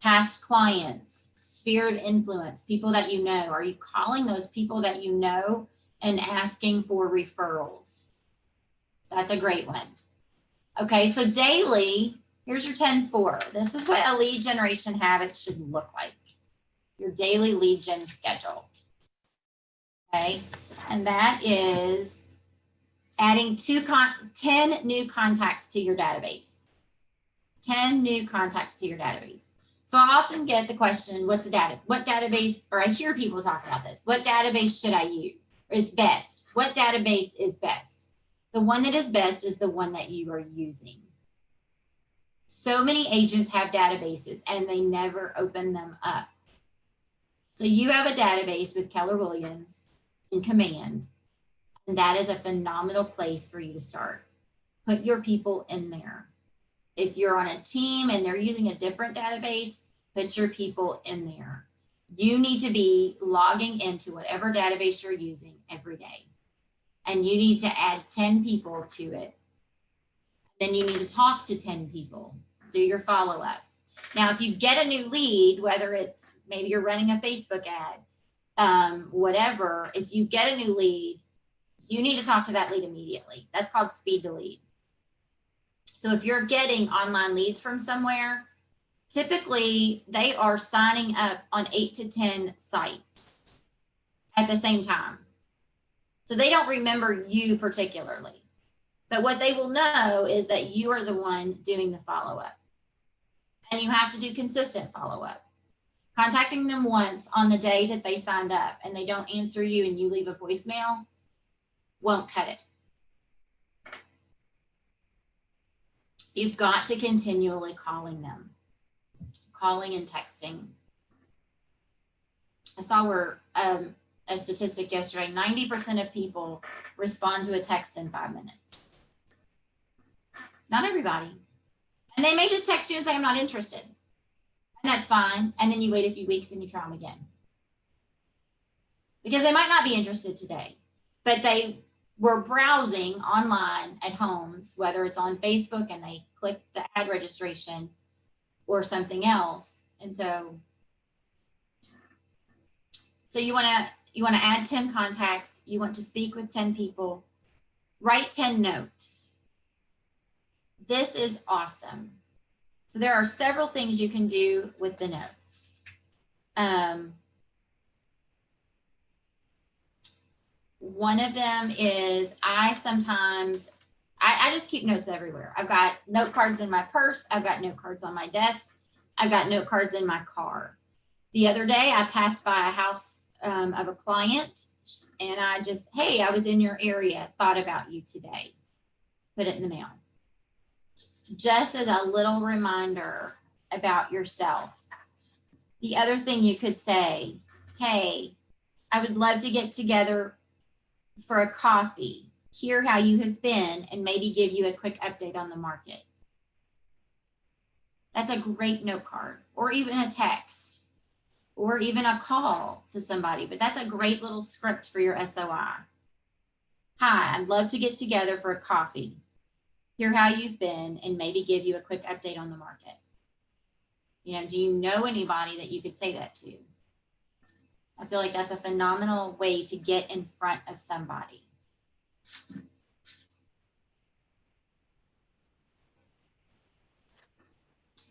Past clients, sphere of influence, people that you know. Are you calling those people that you know and asking for referrals? That's a great one. Okay, so daily, here's your 10-4. This is what a lead generation habit should look like. Your daily lead gen schedule. Okay, and that is adding 10 new contacts to your database. 10 new contacts to your database. So I often get the question, what database, or I hear people talk about this, what database should I use, is best? What database is best? The one that is best is the one that you are using. So many agents have databases and they never open them up. So you have a database with Keller Williams in Command, and that is a phenomenal place for you to start. Put your people in there. If you're on a team and they're using a different database, put your people in there. You need to be logging into whatever database you're using every day. And you need to add 10 people to it. Then you need to talk to 10 people, do your follow-up. Now, if you get a new lead, whether it's maybe you're running a Facebook ad, whatever, if you get a new lead, you need to talk to that lead immediately. That's called speed to lead. So if you're getting online leads from somewhere, typically they are signing up on 8 to 10 sites at the same time. So they don't remember you particularly. But what they will know is that you are the one doing the follow-up. And you have to do consistent follow-up. Contacting them once on the day that they signed up and they don't answer you and you leave a voicemail won't cut it. You've got to continually calling them, calling and texting. I saw a statistic yesterday, 90% of people respond to a text in 5 minutes. Not everybody. And they may just text you and say, I'm not interested. And that's fine. And then you wait a few weeks and you try them again. Because they might not be interested today, but they were browsing online at homes, whether it's on Facebook and they click the ad registration or something else. And so you want to add 10 contacts. You want to speak with 10 people. Write 10 notes. This is awesome. So there are several things you can do with the notes. One of them is I just keep notes everywhere. I've got note cards in my purse. I've got note cards on my desk. I've got note cards in my car. The other day I passed by a house of a client and hey, I was in your area, thought about you today. Put it in the mail. Just as a little reminder about yourself. The other thing you could say, hey, I would love to get together for a coffee, hear how you have been, and maybe give you a quick update on the market. That's a great note card, or even a text, or even a call to somebody, but that's a great little script for your SOI. Hi, I'd love to get together for a coffee, hear how you've been, and maybe give you a quick update on the market. Do you know anybody that you could say that to? I feel like that's a phenomenal way to get in front of somebody.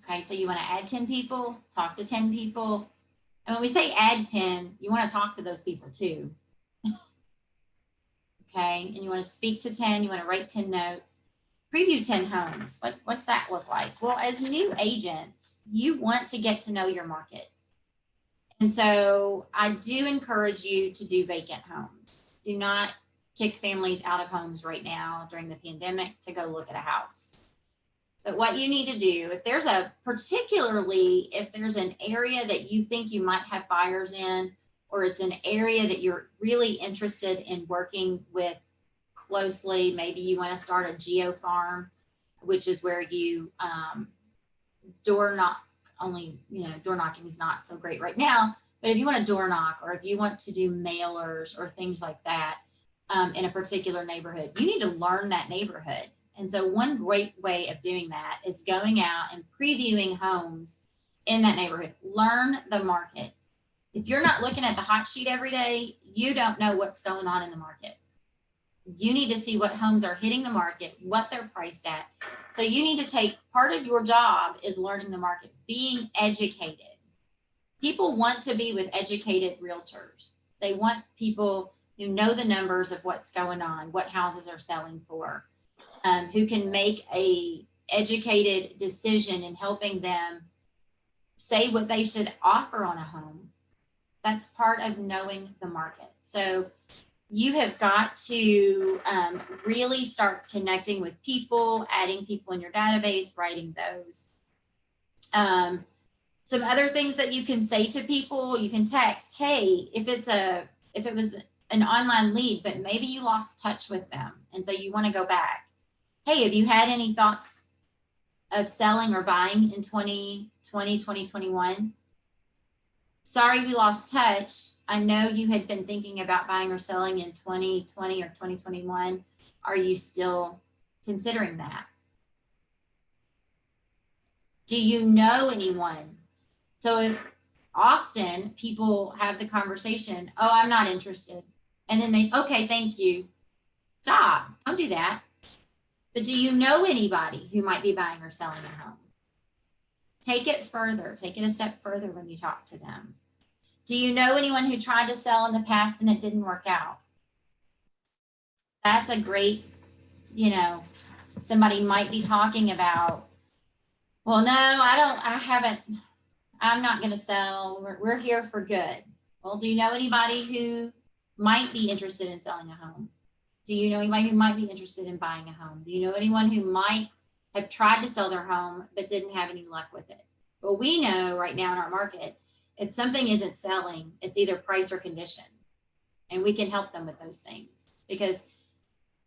Okay, so you want to add 10 people, talk to 10 people. And when we say add 10, you want to talk to those people too. Okay, and you want to speak to 10, you want to write 10 notes. Preview 10 homes. What's that look like? Well, as new agents, you want to get to know your market. And so I do encourage you to do vacant homes. Do not kick families out of homes right now during the pandemic to go look at a house. But what you need to do, if there's if there's an area that you think you might have buyers in, or it's an area that you're really interested in working with closely, maybe you want to start a geo farm, which is where you door knock only, door knocking is not so great right now, but if you want to door knock, or if you want to do mailers or things like that in a particular neighborhood, you need to learn that neighborhood. And so one great way of doing that is going out and previewing homes in that neighborhood. Learn the market. If you're not looking at the hot sheet every day, you don't know what's going on in the market. You need to see what homes are hitting the market, what they're priced at. So you need to take, part of your job is learning the market, being educated. People want to be with educated realtors. They want people who know the numbers of what's going on, what houses are selling for, who can make a educated decision in helping them say what they should offer on a home. That's part of knowing the market. So you have got to really start connecting with people, adding people in your database, writing those. Some other things that you can say to people, you can text, hey, if it was an online lead, but maybe you lost touch with them, and so you want to go back. Hey, have you had any thoughts of selling or buying in 2020, 2021? Sorry, we lost touch. I know you had been thinking about buying or selling in 2020 or 2021. Are you still considering that? Do you know anyone? So often people have the conversation, oh, I'm not interested. And then okay, thank you. Stop, don't do that. But do you know anybody who might be buying or selling a home? Take it further, take it a step further when you talk to them. Do you know anyone who tried to sell in the past and it didn't work out? That's a great, somebody might be talking about, well, no, I'm not going to sell. We're here for good. Well, do you know anybody who might be interested in selling a home? Do you know anybody who might be interested in buying a home? Do you know anyone who might have tried to sell their home but didn't have any luck with it? Well, we know right now in our market, if something isn't selling, it's either price or condition. And we can help them with those things. Because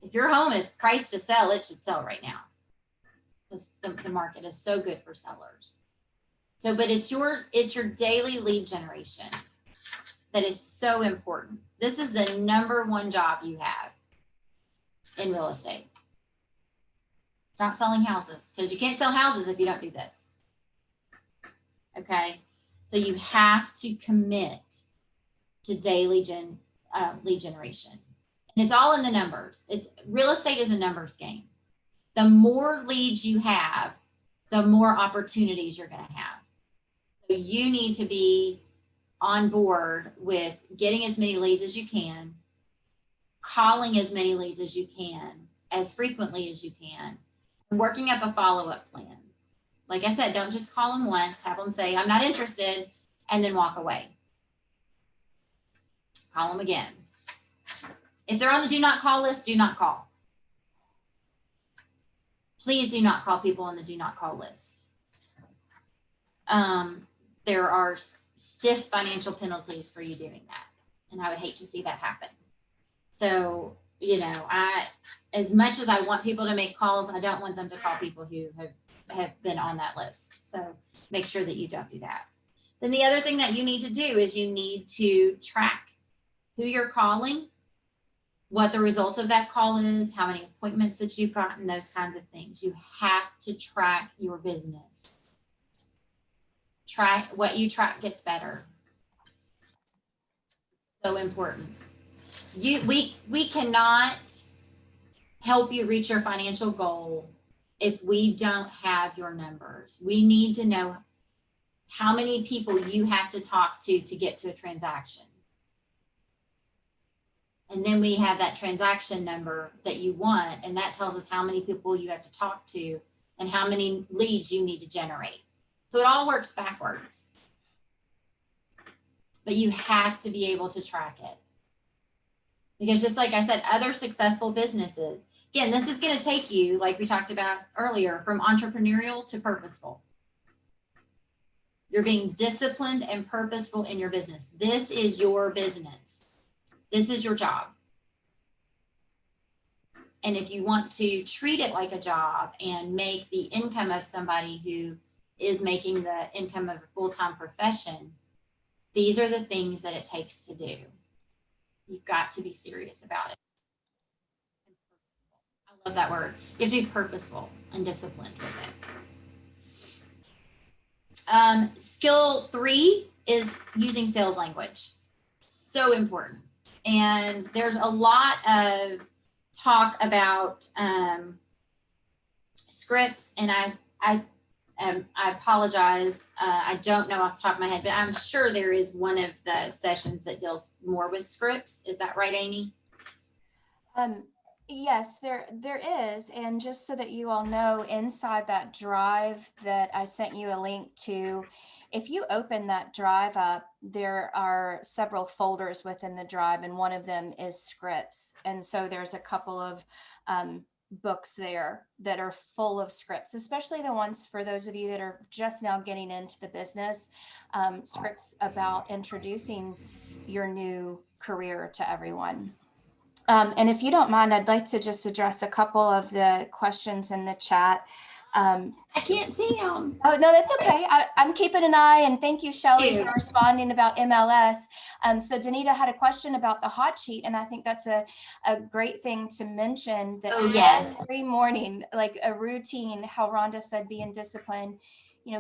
if your home is priced to sell, it should sell right now. Because the market is so good for sellers. So, but it's your daily lead generation that is so important. This is the number one job you have in real estate. It's not selling houses, because you can't sell houses if you don't do this. Okay, so you have to commit to daily lead generation, and it's all in the numbers. Real estate is a numbers game. The more leads you have, the more opportunities you're going to have. So you need to be on board with getting as many leads as you can, calling as many leads as you can, as frequently as you can, and working up a follow-up plan. Like I said, don't just call them once, have them say, I'm not interested, and then walk away. Call them again. If they're on the do not call list, do not call. Please do not call people on the do not call list. There are stiff financial penalties for you doing that, and I would hate to see that happen. So, as much as I want people to make calls, I don't want them to call people who have been on that list. So make sure that you don't do that. Then the other thing that you need to do is you need to track who you're calling, what the result of that call is, how many appointments that you've gotten, those kinds of things. You have to track your business. Track what you track gets better. So important. We cannot help you reach your financial goal if we don't have your numbers. We need to know how many people you have to talk to get to a transaction. And then we have that transaction number that you want, and that tells us how many people you have to talk to and how many leads you need to generate. So it all works backwards. But you have to be able to track it. Because just like I said, other successful businesses, Again, this is going to take you, like we talked about earlier, from entrepreneurial to purposeful. You're being disciplined and purposeful in your business. This is your business. This is your job. And if you want to treat it like a job and make the income of somebody who is making the income of a full-time profession, these are the things that it takes to do. You've got to be serious about it. I love that word. You have to be purposeful and disciplined with it. Skill 3 is using sales language. So important. And there's a lot of talk about scripts, and I apologize. I don't know off the top of my head, but I'm sure there is one of the sessions that deals more with scripts. Is that right, Amy? Yes, there is. And just so that you all know, inside that drive that I sent you a link to, if you open that drive up, there are several folders within the drive, and one of them is scripts. And so there's a couple of books there that are full of scripts, especially the ones for those of you that are just now getting into the business, scripts about introducing your new career to everyone. And if you don't mind, I'd like to just address a couple of the questions in the chat. I can't see them. Oh, no, that's okay. I'm keeping an eye, and thank you, Shelley, for responding about MLS. So Danita had a question about the hot sheet, and I think that's a great thing to mention, that every morning, like a routine, how Rhonda said, being disciplined,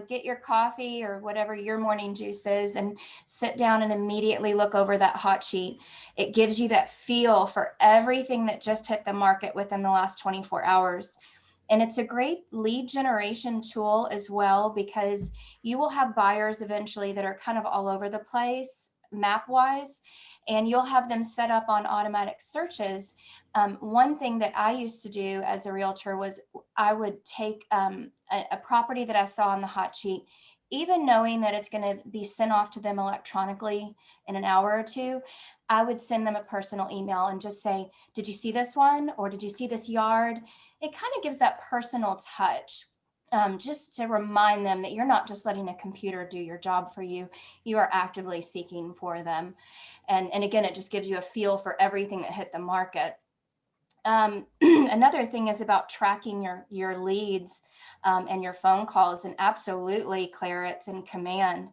get your coffee or whatever your morning juice is and sit down and immediately look over that hot sheet. It gives you that feel for everything that just hit the market within the last 24 hours. And it's a great lead generation tool as well, because you will have buyers eventually that are kind of all over the place map wise, and you'll have them set up on automatic searches. One thing that I used to do as a realtor was I would take a property that I saw on the hot sheet, even knowing that it's going to be sent off to them electronically in an hour or two, I would send them a personal email and just say, did you see this one? Or did you see this yard? It kind of gives that personal touch, just to remind them that you're not just letting a computer do your job for you. You are actively seeking for them. And again, it just gives you a feel for everything that hit the market. Another thing is about tracking your leads and your phone calls, and absolutely, Claire, it's in command.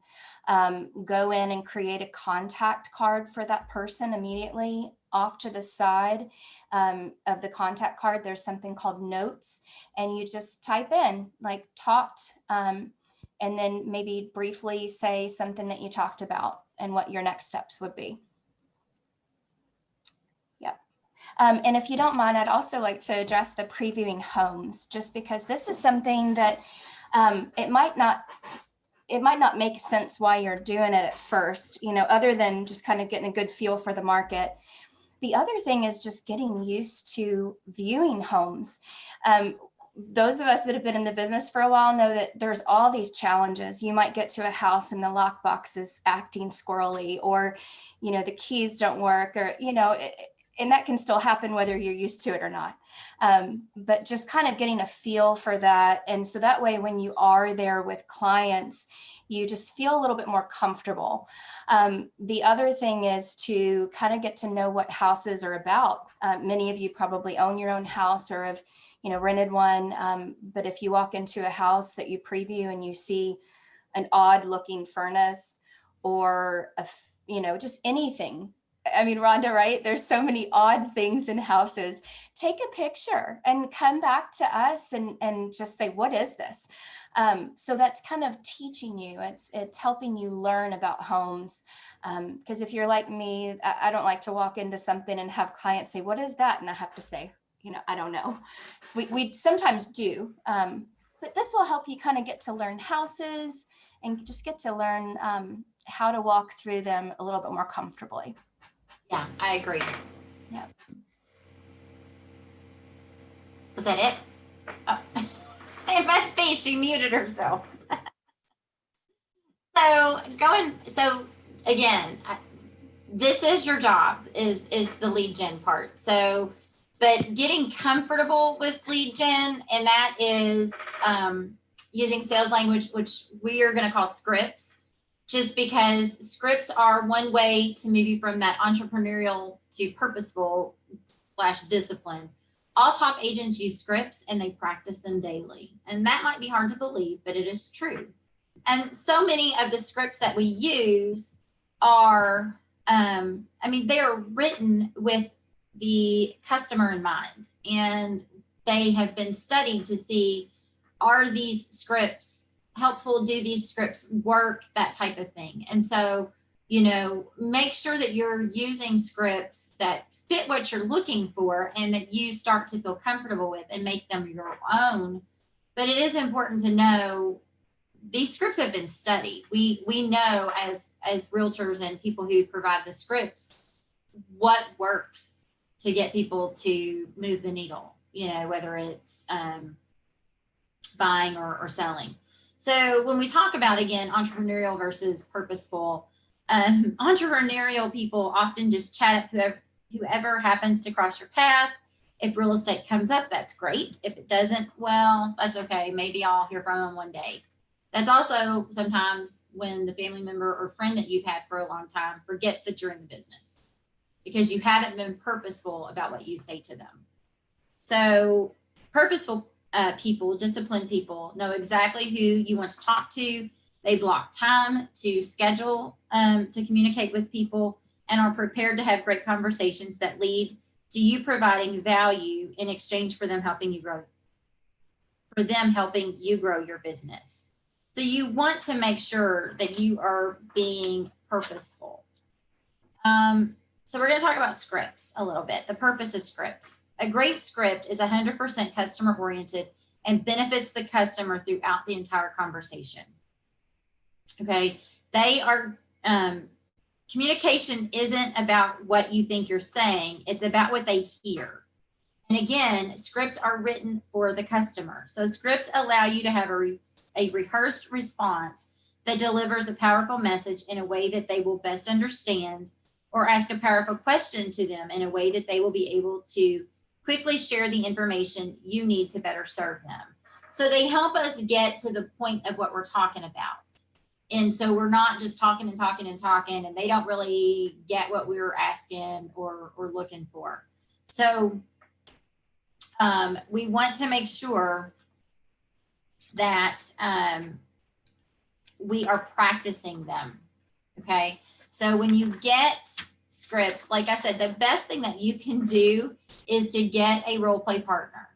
Go in and create a contact card for that person immediately. Off to the side of the contact card, there's something called notes, and you just type in like talked, and then maybe briefly say something that you talked about and what your next steps would be. And if you don't mind, I'd also like to address the previewing homes, just because this is something that it might not make sense why you're doing it at first, other than just kind of getting a good feel for the market. The other thing is just getting used to viewing homes. Those of us that have been in the business for a while know that there's all these challenges. You might get to a house and the lockbox is acting squirrely, or, the keys don't work, or, and that can still happen whether you're used to it or not. But just kind of getting a feel for that. And so that way, when you are there with clients, you just feel a little bit more comfortable. The other thing is to kind of get to know what houses are about. Many of you probably own your own house or have, rented one. But if you walk into a house that you preview and you see an odd looking furnace or just anything. I mean, Rhonda, right? There's so many odd things in houses. Take a picture and come back to us and just say, what is this? So that's kind of teaching you. It's helping you learn about homes. Because if you're like me, I don't like to walk into something and have clients say, what is that? And I have to say, I don't know. We sometimes do. But this will help you kind of get to learn houses and just get to learn how to walk through them a little bit more comfortably. Yeah, I agree. Yeah. Was that it? Oh. In my face, she muted herself. So again, this is your job, is the lead gen part. So but getting comfortable with lead gen, and that is using sales language, which we are going to call scripts, just because scripts are one way to move you from that entrepreneurial to purposeful / discipline. All top agents use scripts and they practice them daily. And that might be hard to believe, but it is true. And so many of the scripts that we use are, they are written with the customer in mind, and they have been studied to see, are these scripts helpful? Do these scripts work? That type of thing. And so, make sure that you're using scripts that fit what you're looking for and that you start to feel comfortable with and make them your own. But it is important to know these scripts have been studied. We know as realtors and people who provide the scripts what works to get people to move the needle, whether it's buying or selling. So when we talk about, again, entrepreneurial versus purposeful, entrepreneurial people often just chat up whoever happens to cross your path. If real estate comes up, that's great. If it doesn't, well, that's okay. Maybe I'll hear from them one day. That's also sometimes when the family member or friend that you've had for a long time forgets that you're in the business because you haven't been purposeful about what you say to them. So purposeful people, disciplined people, know exactly who you want to talk to. They block time to schedule to communicate with people and are prepared to have great conversations that lead to you providing value in exchange for them helping you grow your business. So you want to make sure that you are being purposeful. So we're going to talk about scripts a little bit, the purpose of scripts. A great script is 100% customer oriented and benefits the customer throughout the entire conversation. Okay, they are, communication isn't about what you think you're saying, it's about what they hear. And again, scripts are written for the customer. So scripts allow you to have a rehearsed response that delivers a powerful message in a way that they will best understand, or ask a powerful question to them in a way that they will be able to quickly share the information you need to better serve them. So they help us get to the point of what we're talking about. And so we're not just talking and talking and talking, and they don't really get what we were asking or looking for. So we want to make sure that we are practicing them. Okay. So when you get scripts, like I said, the best thing that you can do is to get a role play partner.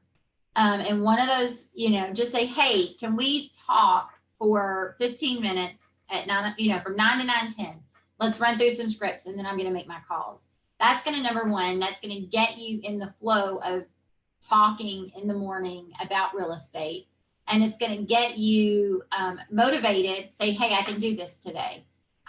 And one of those, just say, hey, can we talk for 15 minutes at 9, from 9 to 9:10? Let's run through some scripts and then I'm going to make my calls. That's going to, number one, that's going to get you in the flow of talking in the morning about real estate. And it's going to get you motivated, say, hey, I can do this today.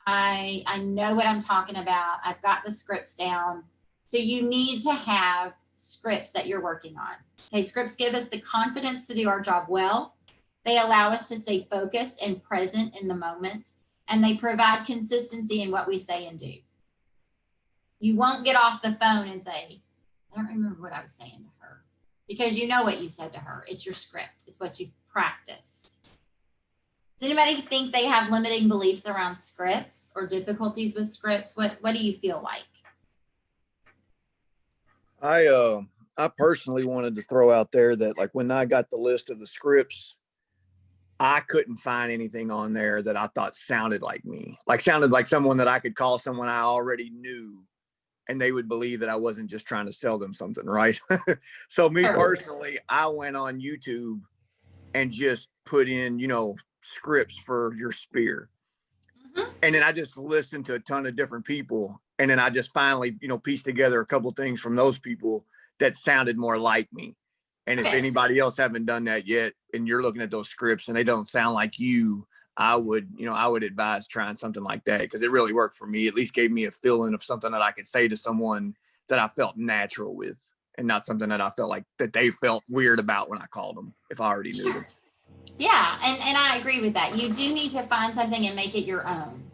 I know what I'm talking about. I've got the scripts down. So you need to have scripts that you're working on. Okay, scripts give us the confidence to do our job well. They allow us to stay focused and present in the moment, and they provide consistency in what we say and do. You won't get off the phone and say, I don't remember what I was saying to her, because you know what you said to her. It's your script. It's what you've practiced. Does anybody think they have limiting beliefs around scripts or difficulties with scripts? What do you feel like? I personally wanted to throw out there that, like, when I got the list of the scripts, I couldn't find anything on there that I thought sounded like me, sounded like someone that I could call someone I already knew and they would believe that I wasn't just trying to sell them something, right? So me personally, I went on YouTube and just put in, scripts for your spear. Mm-hmm. And then I just listened to a ton of different people. And then I just finally, pieced together a couple things from those people that sounded more like me. And if anybody else haven't done that yet, and you're looking at those scripts and they don't sound like you, I would advise trying something like that, because it really worked for me. At least gave me a feeling of something that I could say to someone that I felt natural with, and not something that I felt like that they felt weird about when I called them, if I already knew them. Yeah, and I agree with that. You do need to find something and make it your own,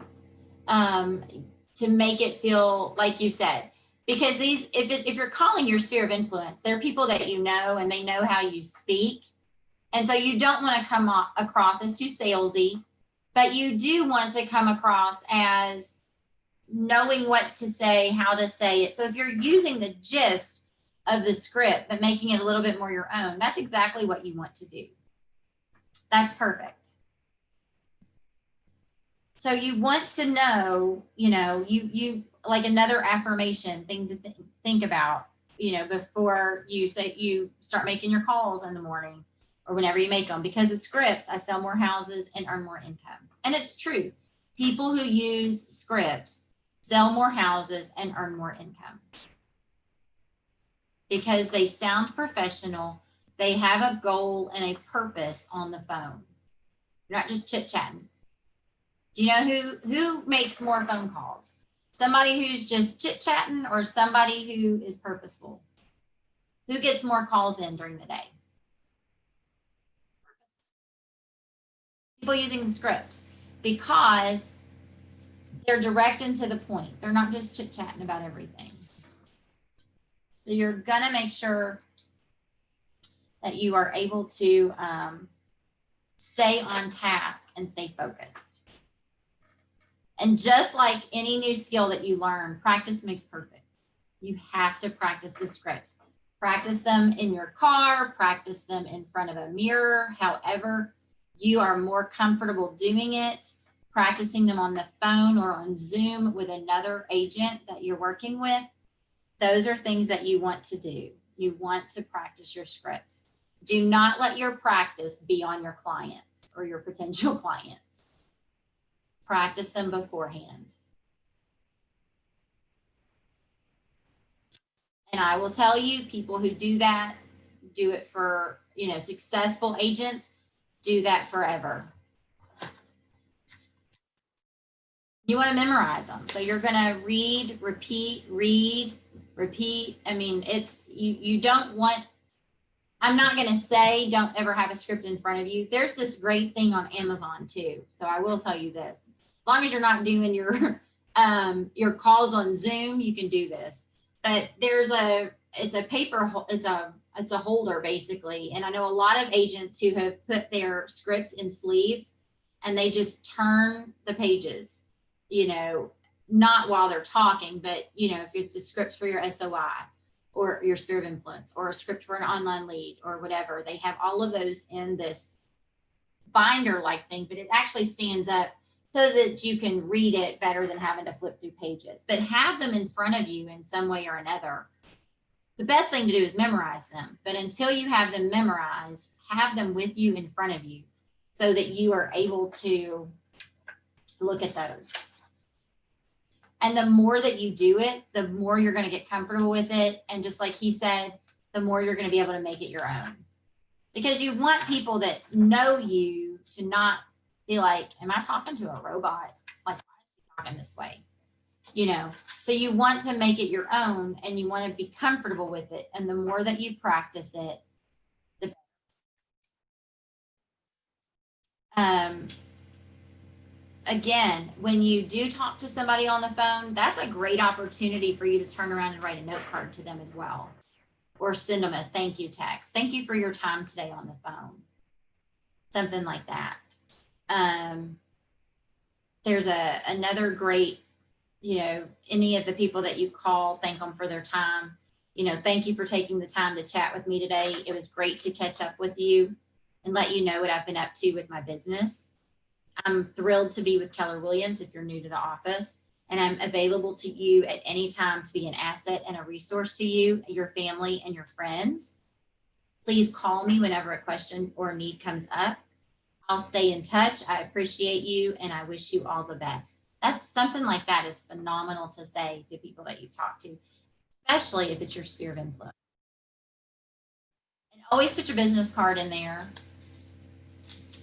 to make it feel like you said. Because if you're calling your sphere of influence, they're people that you know and they know how you speak. And so you don't want to come across as too salesy, but you do want to come across as knowing what to say, how to say it. So if you're using the gist of the script, but making it a little bit more your own, that's exactly what you want to do. That's perfect. So you want to know, you like another affirmation thing to think about, before you start making your calls in the morning or whenever you make them, because of scripts, I sell more houses and earn more income. And it's true. People who use scripts sell more houses and earn more income because they sound professional. They have a goal and a purpose on the phone. You're not just chit-chatting. Do you know who makes more phone calls? Somebody who's just chit-chatting or somebody who is purposeful? Who gets more calls in during the day? People using the scripts, because they're direct and to the point. They're not just chit-chatting about everything. So you're gonna make sure that you are able to stay on task and stay focused. And just like any new skill that you learn, practice makes perfect. You have to practice the scripts. Practice them in your car, practice them in front of a mirror, however you are more comfortable doing it, practicing them on the phone or on Zoom with another agent that you're working with. Those are things that you want to do. You want to practice your scripts. Do not let your practice be on your clients or your potential clients. Practice them beforehand. And I will tell you, people who do that, do it for, successful agents, do that forever. You want to memorize them. So you're going to read, repeat. I mean, you don't want, I'm not going to say don't ever have a script in front of you. There's this great thing on Amazon too. So I will tell you this, as long as you're not doing your calls on Zoom, you can do this. But it's a paper, it's a holder basically. And I know a lot of agents who have put their scripts in sleeves and they just turn the pages, not while they're talking, but if it's a script for your SOI or your sphere of influence or a script for an online lead or whatever, they have all of those in this binder like thing, but it actually stands up so that you can read it better than having to flip through pages. But have them in front of you in some way or another. The best thing to do is memorize them, but until you have them memorized, have them with you in front of you so that you are able to look at those. And the more that you do it, the more you're going to get comfortable with it. And just like he said, the more you're going to be able to make it your own. Because you want people that know you to not be like, am I talking to a robot? Like, why is she talking this way? So you want to make it your own and you want to be comfortable with it. And the more that you practice it, the better. Again, when you do talk to somebody on the phone, that's a great opportunity for you to turn around and write a note card to them as well. Or send them a thank you text. Thank you for your time today on the phone. Something like that. There's another great, any of the people that you call, thank them for their time. Thank you for taking the time to chat with me today. It was great to catch up with you and let you know what I've been up to with my business. I'm thrilled to be with Keller Williams if you're new to the office, and I'm available to you at any time to be an asset and a resource to you, your family, and your friends. Please call me whenever a question or a need comes up. I'll stay in touch. I appreciate you, and I wish you all the best. That's something like that is phenomenal to say to people that you talk to, especially if it's your sphere of influence. And always put your business card in there.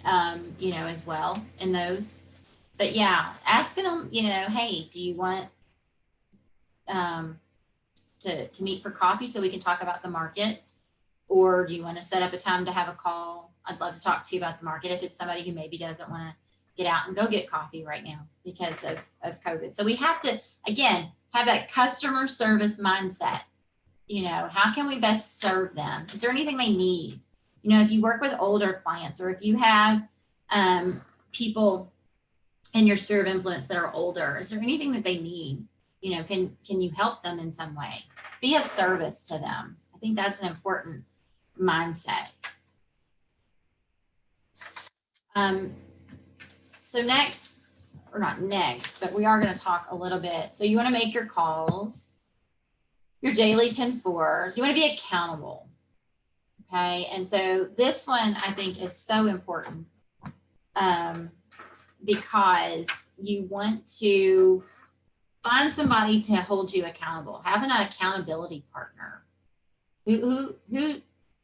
As well in those. But yeah, asking them, hey, do you want to meet for coffee so we can talk about the market? Or do you want to set up a time to have a call? I'd love to talk to you about the market if it's somebody who maybe doesn't want to get out and go get coffee right now because of COVID. So we have to, again, have that customer service mindset. How can we best serve them? Is there anything they need? If you work with older clients, or if you have people in your sphere of influence that are older, is there anything that they need? Can you help them in some way? Be of service to them. I think that's an important mindset. So next, or not next, but we are going to talk a little bit. So you want to make your calls, your daily 10-4s. You want to be accountable. Okay. And so this one I think is so important because you want to find somebody to hold you accountable. Have an accountability partner who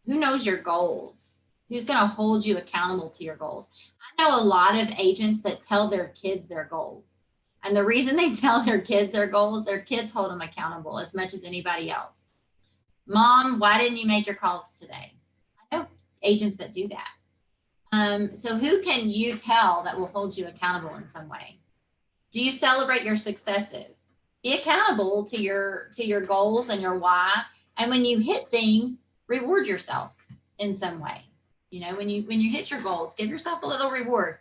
knows your goals, who's going to hold you accountable to your goals. I know a lot of agents that tell their kids their goals. And the reason they tell their kids their goals, their kids hold them accountable as much as anybody else. Mom, why didn't you make your calls today? I know agents that do that. So who can you tell that will hold you accountable in some way? Do you celebrate your successes? Be accountable to your goals and your why. And when you hit things, reward yourself in some way. When you hit your goals, give yourself a little reward.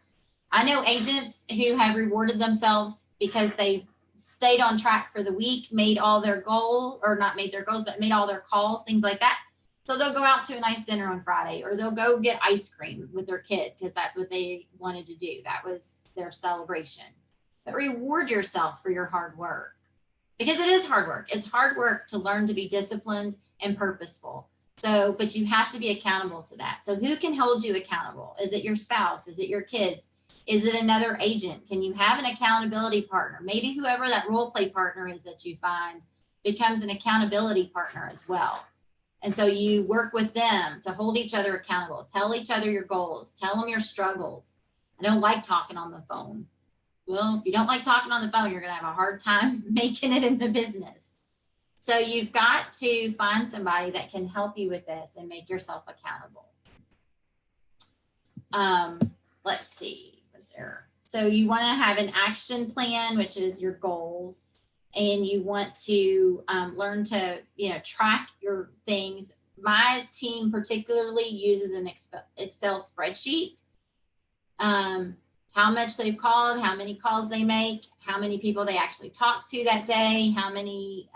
I know agents who have rewarded themselves because they stayed on track for the week, made all their goals, or not made their goals, but made all their calls, things like that. So they'll go out to a nice dinner on Friday, or they'll go get ice cream with their kid because that's what they wanted to do. That was their celebration. But reward yourself for your hard work, because it is hard work. It's hard work to learn to be disciplined and purposeful. So, but you have to be accountable to that. So who can hold you accountable? Is it your spouse? Is it your kids? Is it another agent? Can you have an accountability partner? Maybe whoever that role play partner is that you find becomes an accountability partner as well. And so you work with them to hold each other accountable. Tell each other your goals. Tell them your struggles. I don't like talking on the phone. Well, if you don't like talking on the phone, you're going to have a hard time making it in the business. So you've got to find somebody that can help you with this and make yourself accountable. Let's see. So you want to have an action plan, which is your goals, and you want to learn to track your things. My team particularly uses an Excel spreadsheet. How much they've called, how many calls they make, how many people they actually talk to that day, how many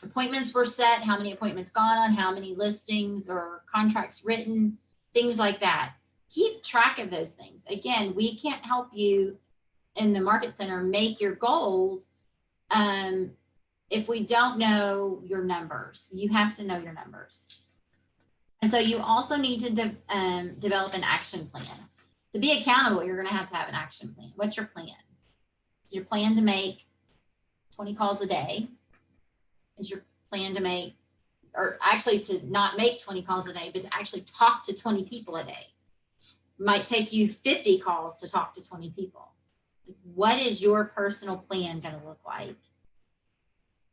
appointments were set, how many appointments gone on, how many listings or contracts written, things like that. Keep track of those things. Again, we can't help you in the market center make your goals if we don't know your numbers. You have to know your numbers. And so you also need to develop an action plan. To be accountable, you're going to have an action plan. What's your plan? Is your plan to make 20 calls a day? Is your plan to make, or actually to not make 20 calls a day, but to actually talk to 20 people a day? It might take you 50 calls to talk to 20 people. What is your personal plan going to look like?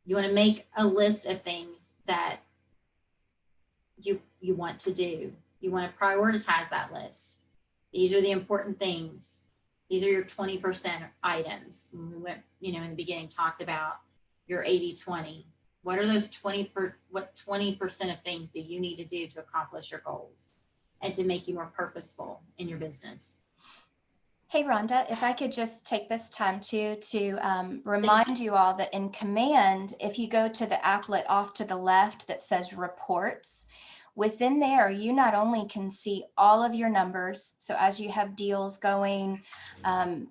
You want to make a list of things that you want to do. You want to prioritize that list. These are the important things. These are your 20% items. We went, in the beginning, talked about your 80-20. What are those 20% of things do you need to do to accomplish your goals and to make you more purposeful in your business? Hey, Rhonda, if I could just take this time to remind you all that in Command, if you go to the applet off to the left that says Reports, within there, you not only can see all of your numbers. So as you have deals going,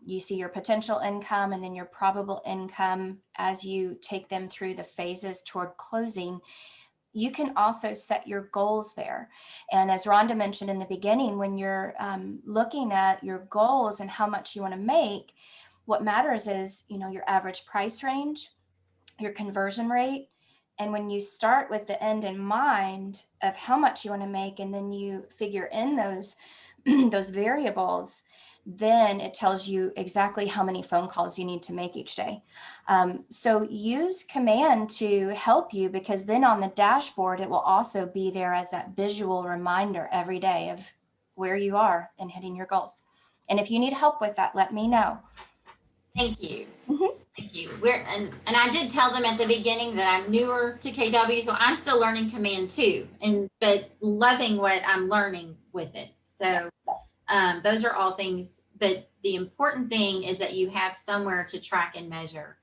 you see your potential income and then your probable income as you take them through the phases toward closing. You can also set your goals there. And as Rhonda mentioned in the beginning, when you're looking at your goals and how much you want to make, what matters is, your average price range, your conversion rate. And when you start with the end in mind of how much you want to make, and then you figure in those, those variables, then it tells you exactly how many phone calls you need to make each day. So use Command to help you, because then on the dashboard, it will also be there as that visual reminder every day of where you are in hitting your goals. And if you need help with that, let me know. Thank you. Thank you. And I did tell them at the beginning that I'm newer to KW, so I'm still learning command too, but loving what I'm learning with it. So those are all things, but the important thing is that you have somewhere to track and measure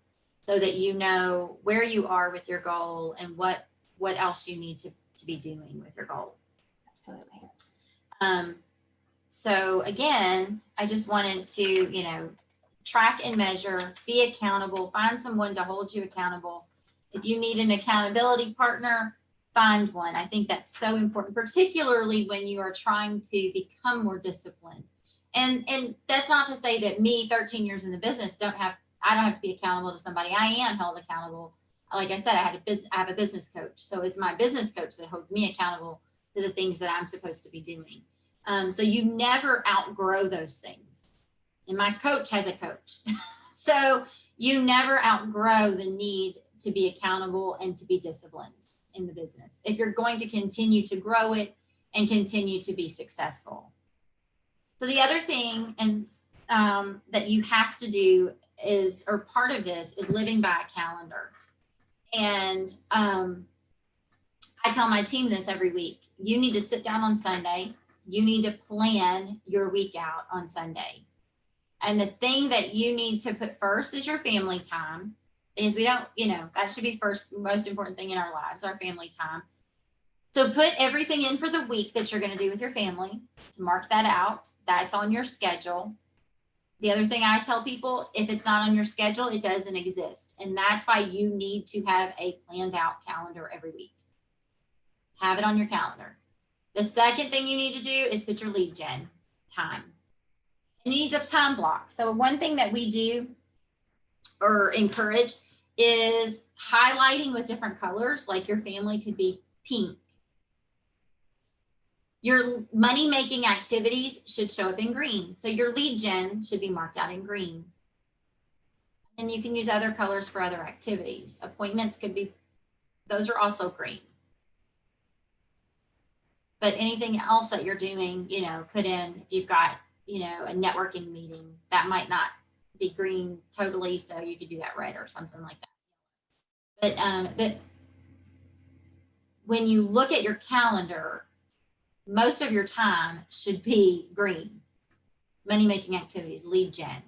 so that you know where you are with your goal and what else you need to be doing with your goal. Absolutely. So again, I just wanted to, track and measure, be accountable, find someone to hold you accountable. If you need an accountability partner, find one. I think that's so important, particularly when you are trying to become more disciplined. And that's not to say that me, 13 years in the business, I don't have to be accountable to somebody. I am held accountable. Like I said, I have a business coach. So it's my business coach that holds me accountable to the things that I'm supposed to be doing. So you never outgrow those things. And my coach has a coach. So you never outgrow the need to be accountable and to be disciplined in the business if you're going to continue to grow it and continue to be successful. So the other thing that you have to do or part of this is living by a calendar. And I tell my team this every week. You need to sit down on Sunday. You need to plan your week out on Sunday. And the thing that you need to put first is your family time, because we don't, that should be first, most important thing in our lives, our family time. So put everything in for the week that you're going to do with your family, to mark that out. That's on your schedule. The other thing I tell people, if it's not on your schedule, it doesn't exist. And that's why you need to have a planned out calendar every week. Have it on your calendar. The second thing you need to do is put your lead gen time. And you need to time block. So one thing that we do or encourage is highlighting with different colors, like your family could be pink. Your money-making activities should show up in green. So your lead gen should be marked out in green. And you can use other colors for other activities. Appointments could be, those are also green. But anything else that you're doing, put in, if you've got, a networking meeting, that might not be green totally. So you could do that red or something like that. But when you look at your calendar, most of your time should be green. Money-making activities, lead gen.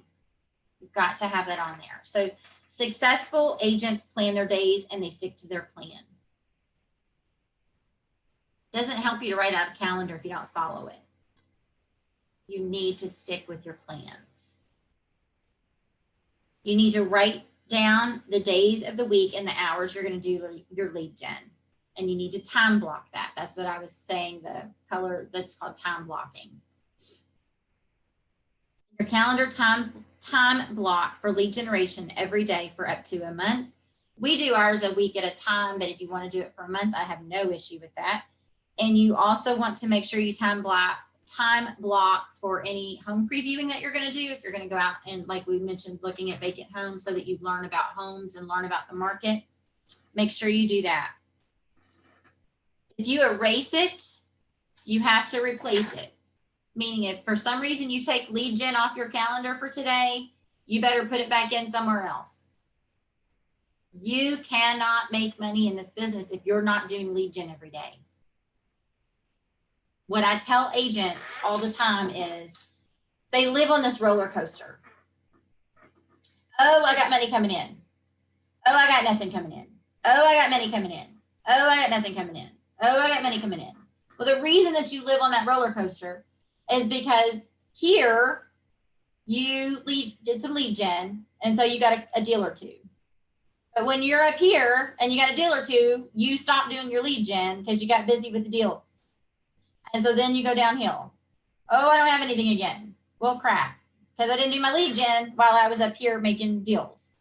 You've got to have that on there. So successful agents plan their days and they stick to their plan. Doesn't help you to write out a calendar if you don't follow it. You need to stick with your plans. You need to write down the days of the week and the hours you're going to do your lead gen. And you need to time block that. That's what I was saying, the color that's called time blocking. Your calendar time block for lead generation every day for up to a month. We do ours a week at a time, but if you want to do it for a month, I have no issue with that. And you also want to make sure you time block for any home previewing that you're going to do. If you're going to go out and, like we mentioned, looking at vacant homes so that you learn about homes and learn about the market, make sure you do that. If you erase it, you have to replace it. Meaning if for some reason you take lead gen off your calendar for today, you better put it back in somewhere else. You cannot make money in this business if you're not doing lead gen every day. What I tell agents all the time is they live on this roller coaster. Oh, I got money coming in. Oh, I got nothing coming in. Oh, I got money coming in. Oh, I got nothing coming in. Oh, I got money coming in. Well, the reason that you live on that roller coaster is because here you did some lead gen, and so you got a deal or two. But when you're up here and you got a deal or two, you stop doing your lead gen because you got busy with the deals. And so then you go downhill. Oh, I don't have anything again. Well, crap, because I didn't do my lead gen while I was up here making deals.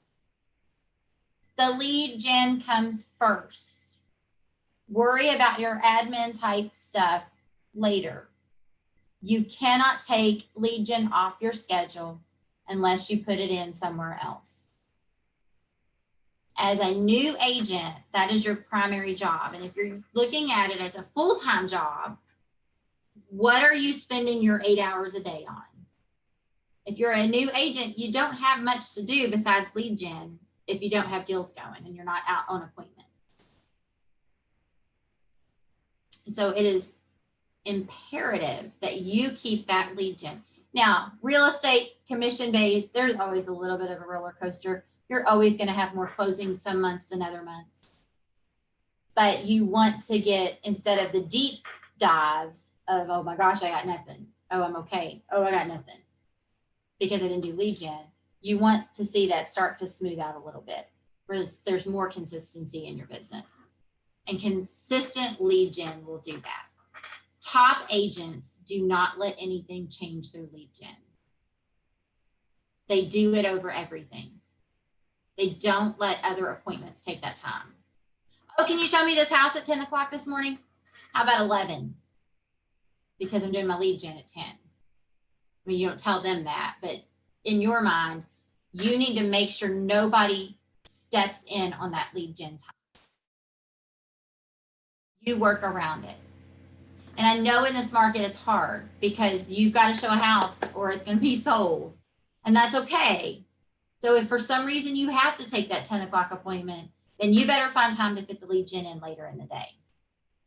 The lead gen comes first. Worry about your admin type stuff later. You cannot take lead gen off your schedule unless you put it in somewhere else. As a new agent, that is your primary job. And if you're looking at it as a full-time job, what are you spending your 8 hours a day on? If you're a new agent, you don't have much to do besides lead gen if you don't have deals going and you're not out on appointment. So it is imperative that you keep that lead gen. Now, real estate commission based, there's always a little bit of a roller coaster. You're always going to have more closings some months than other months. But you want to get, instead of the deep dives of, oh my gosh, I got nothing. Oh, I'm okay. Oh, I got nothing because I didn't do lead gen. You want to see that start to smooth out a little bit where there's more consistency in your business. And consistent lead gen will do that. Top agents do not let anything change their lead gen. They do it over everything. They don't let other appointments take that time. Oh, can you show me this house at 10 o'clock this morning? How about 11? Because I'm doing my lead gen at 10. I mean, you don't tell them that, but in your mind, you need to make sure nobody steps in on that lead gen time. You work around it. And I know in this market it's hard because you've got to show a house or it's going to be sold. And that's okay. So if for some reason you have to take that 10 o'clock appointment, then you better find time to fit the lead gen in later in the day.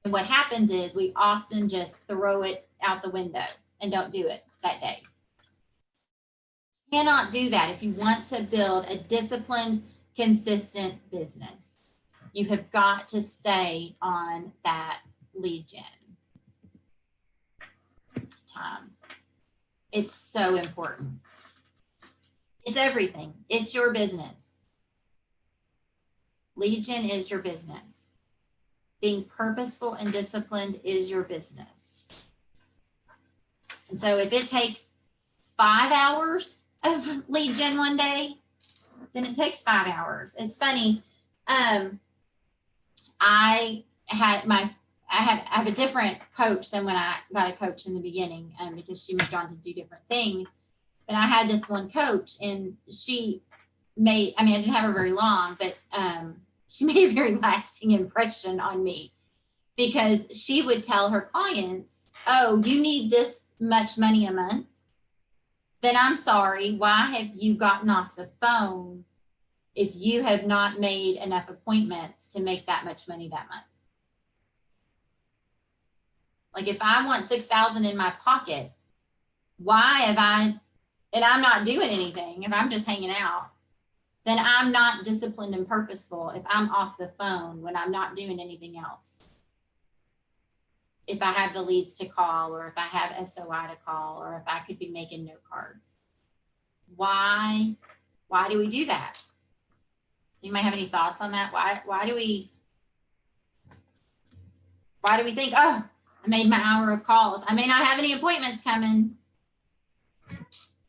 And what happens is we often just throw it out the window and don't do it that day. You cannot do that if you want to build a disciplined, consistent business. You have got to stay on that lead gen time. It's so important. It's everything. It's your business. Lead gen is your business. Being purposeful and disciplined is your business. And so if it takes 5 hours of lead gen one day, then it takes 5 hours. It's funny. I have a different coach than when I got a coach in the beginning, because she moved on to do different things. But I had this one coach, and she made, I didn't have her very long, but she made a very lasting impression on me because she would tell her clients, oh, you need this much money a month? Then I'm sorry, why have you gotten off the phone if you have not made enough appointments to make that much money that month? Like if I want 6,000 in my pocket, why have I, and I'm not doing anything, if I'm just hanging out, then I'm not disciplined and purposeful if I'm off the phone when I'm not doing anything else. If I have the leads to call, or if I have SOI to call, or if I could be making note cards. Why do we do that? You might have any thoughts on that? Why do we think, oh, I made my hour of calls. I may not have any appointments coming,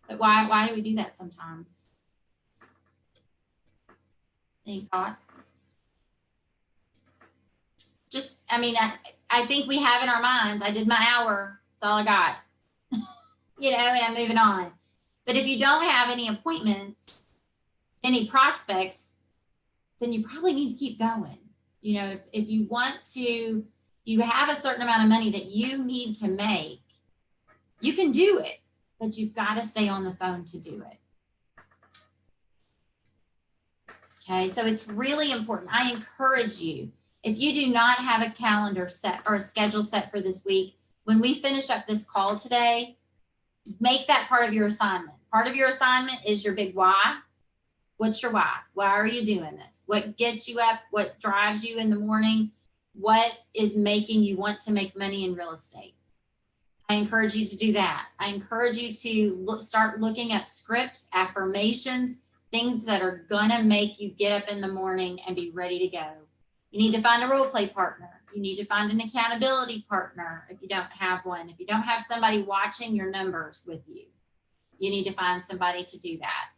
but why do we do that sometimes? Any thoughts? Just, I think we have in our minds, I did my hour, that's all I got, and I'm moving on. But if you don't have any appointments, any prospects, then you probably need to keep going. If you want to, you have a certain amount of money that you need to make, you can do it, but you've got to stay on the phone to do it. Okay, so it's really important. I encourage you, if you do not have a calendar set or a schedule set for this week, when we finish up this call today, make that part of your assignment. Part of your assignment is your big why. What's your why? Why are you doing this? What gets you up? What drives you in the morning? What is making you want to make money in real estate? I encourage you to do that. I encourage you to start looking up scripts, affirmations, things that are gonna make you get up in the morning and be ready to go. You need to find a role play partner. You need to find an accountability partner if you don't have one. If you don't have somebody watching your numbers with you, you need to find somebody to do that.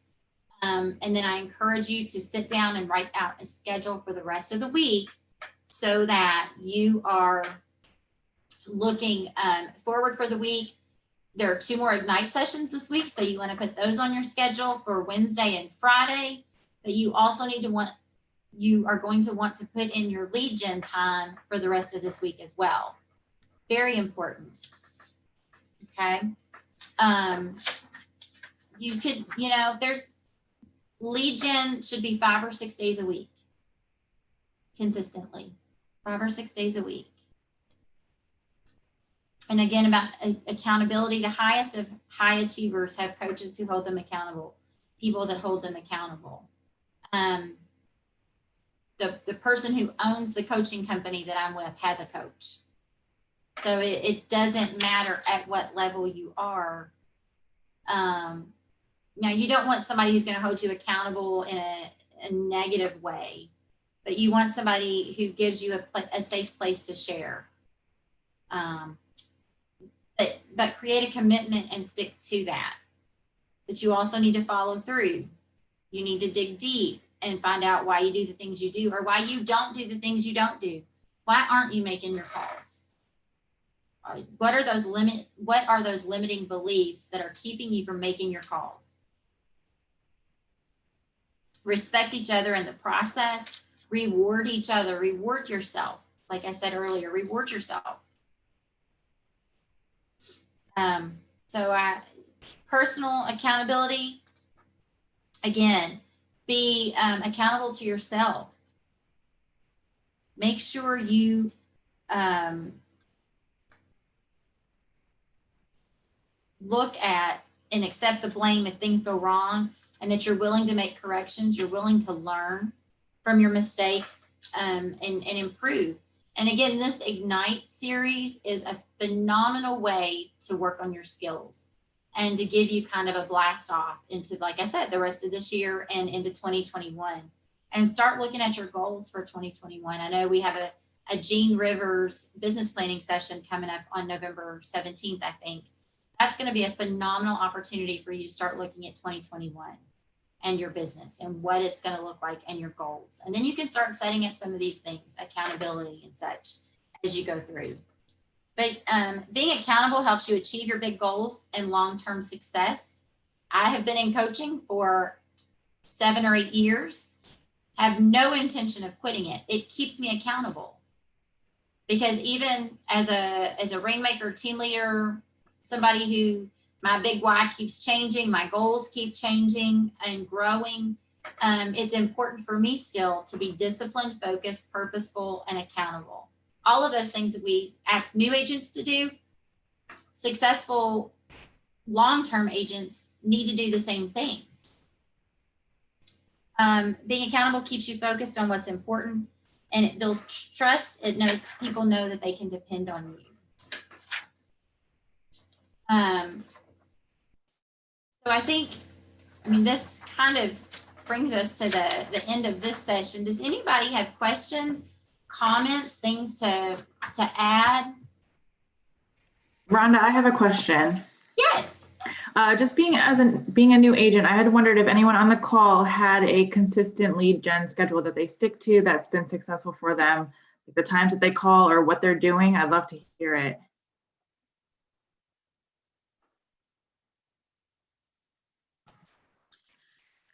And then I encourage you to sit down and write out a schedule for the rest of the week so that you are looking forward for the week. There are 2 more Ignite sessions this week, so you want to put those on your schedule for Wednesday and Friday. But you also you are going to want to put in your lead gen time for the rest of this week as well. Very important. Okay. you could, there's lead gen should be 5 or 6 days a week consistently, 5 or 6 days a week. And again, about accountability, the highest of high achievers have coaches who hold them accountable, people that hold them accountable. The person who owns the coaching company that I'm with has a coach. So it doesn't matter at what level you are. Now, you don't want somebody who's going to hold you accountable in a negative way, but you want somebody who gives you a safe place to share. But create a commitment and stick to that. But you also need to follow through. You need to dig deep and find out why you do the things you do, or why you don't do the things you don't do. Why aren't you making your calls? What are those limiting beliefs that are keeping you from making your calls? Respect each other in the process. Reward each other. Reward yourself. Like I said earlier, reward yourself. Personal accountability. Again, be accountable to yourself. Make sure you look at and accept the blame if things go wrong, and that you're willing to make corrections. You're willing to learn from your mistakes and improve. And again, this Ignite series is a phenomenal way to work on your skills and to give you kind of a blast off into, like I said, the rest of this year and into 2021. And start looking at your goals for 2021. I know we have a Gene Rivers business planning session coming up on November 17th, I think. That's going to be a phenomenal opportunity for you to start looking at 2021 and your business and what it's going to look like and your goals. And then you can start setting up some of these things, accountability and such, as you go through. But being accountable helps you achieve your big goals and long-term success. I have been in coaching for 7 or 8 years, have no intention of quitting it. It keeps me accountable. Because even as a Rainmaker team leader, somebody who, my big why keeps changing, my goals keep changing and growing, it's important for me still to be disciplined, focused, purposeful, and accountable. All of those things that we ask new agents to do, successful long-term agents need to do the same things. Being accountable keeps you focused on what's important, and it builds trust. It knows people know that they can depend on you. So I think, this kind of brings us to the end of this session. Does anybody have questions, comments, things to add? Rhonda, I have a question. Yes. Just being a new agent, I had wondered if anyone on the call had a consistent lead gen schedule that they stick to that's been successful for them, like the times that they call or what they're doing. I'd love to hear it.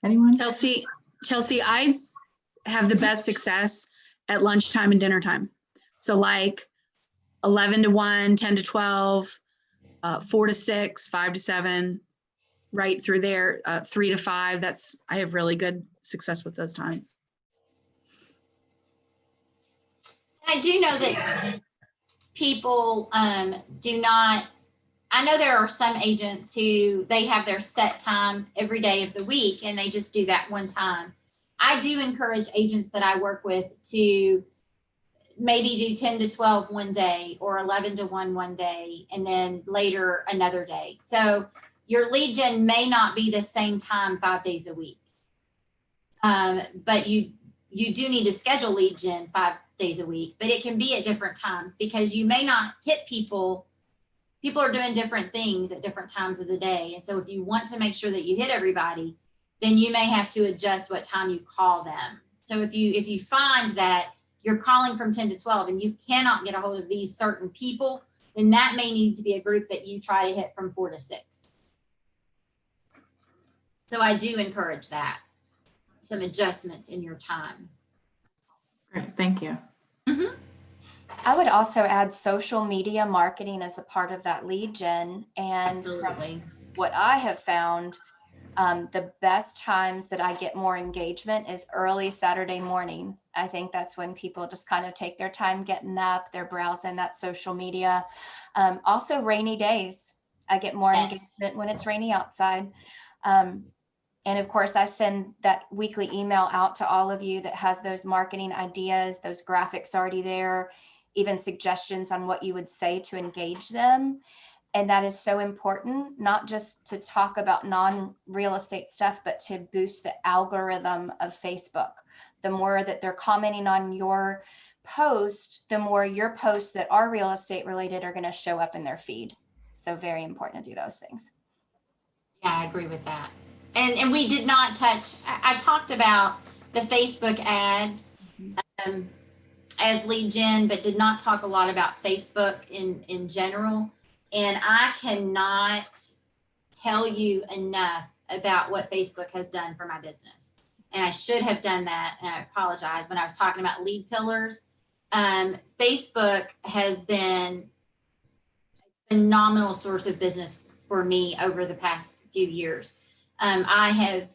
Anyone? Chelsea, I have the best success at lunchtime and dinner time. So like 11 to 1, 10 to 12, 4 to 6, 5 to 7, right through there, 3 to 5. I have really good success with those times. I do know that people do not, I know there are some agents who they have their set time every day of the week and they just do that one time. I do encourage agents that I work with to maybe do 10 to 12 one day or 11 to 1 one day, and then later another day. So your lead gen may not be the same time 5 days a week. But you do need to schedule lead gen 5 days a week, but it can be at different times because you may not hit people. People are doing different things at different times of the day. And so if you want to make sure that you hit everybody, then you may have to adjust what time you call them. So if you find that you're calling from 10 to 12 and you cannot get a hold of these certain people, then that may need to be a group that you try to hit from 4 to 6. So I do encourage that, some adjustments in your time. Great, thank you. Mm-hmm. I would also add social media marketing as a part of that lead gen. And Absolutely. from what I have found, The best times that I get more engagement is early Saturday morning. I think that's when people just kind of take their time getting up, they're browsing that social media. Also rainy days. I get more Yes. engagement when it's rainy outside. And of course, I send that weekly email out to all of you that has those marketing ideas, those graphics already there, even suggestions on what you would say to engage them. And that is so important, not just to talk about non-real estate stuff, but to boost the algorithm of Facebook. The more that they're commenting on your post, the more your posts that are real estate related are going to show up in their feed. So very important to do those things. Yeah, I agree with that. And we did not touch, I talked about the Facebook ads as lead gen, but did not talk a lot about Facebook in general. And I cannot tell you enough about what Facebook has done for my business. And I should have done that, and I apologize, when I was talking about lead pillars. Facebook has been a phenomenal source of business for me over the past few years. I have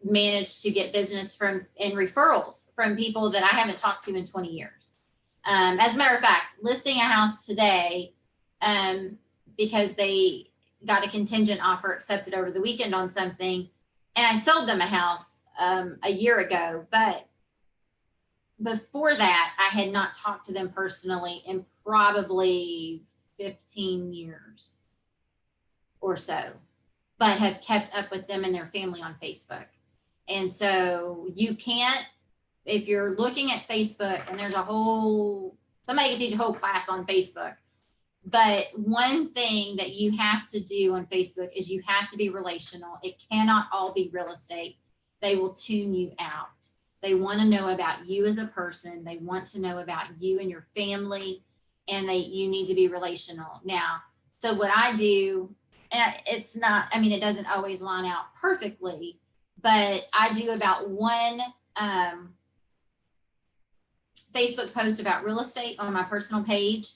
managed to get business from and referrals from people that I haven't talked to in 20 years. As a matter of fact, listing a house today, because they got a contingent offer accepted over the weekend on something, and I sold them a house a year ago. But before that, I had not talked to them personally in probably 15 years or so, but have kept up with them and their family on Facebook. And so you can't, if you're looking at Facebook, and there's somebody can teach a whole class on Facebook, but one thing that you have to do on Facebook is you have to be relational. It cannot all be real estate. They will tune you out. They want to know about you as a person. They want to know about you and your family, and you need to be relational. Now, so what I do, and it's not, I mean, it doesn't always line out perfectly, but I do about one Facebook post about real estate on my personal page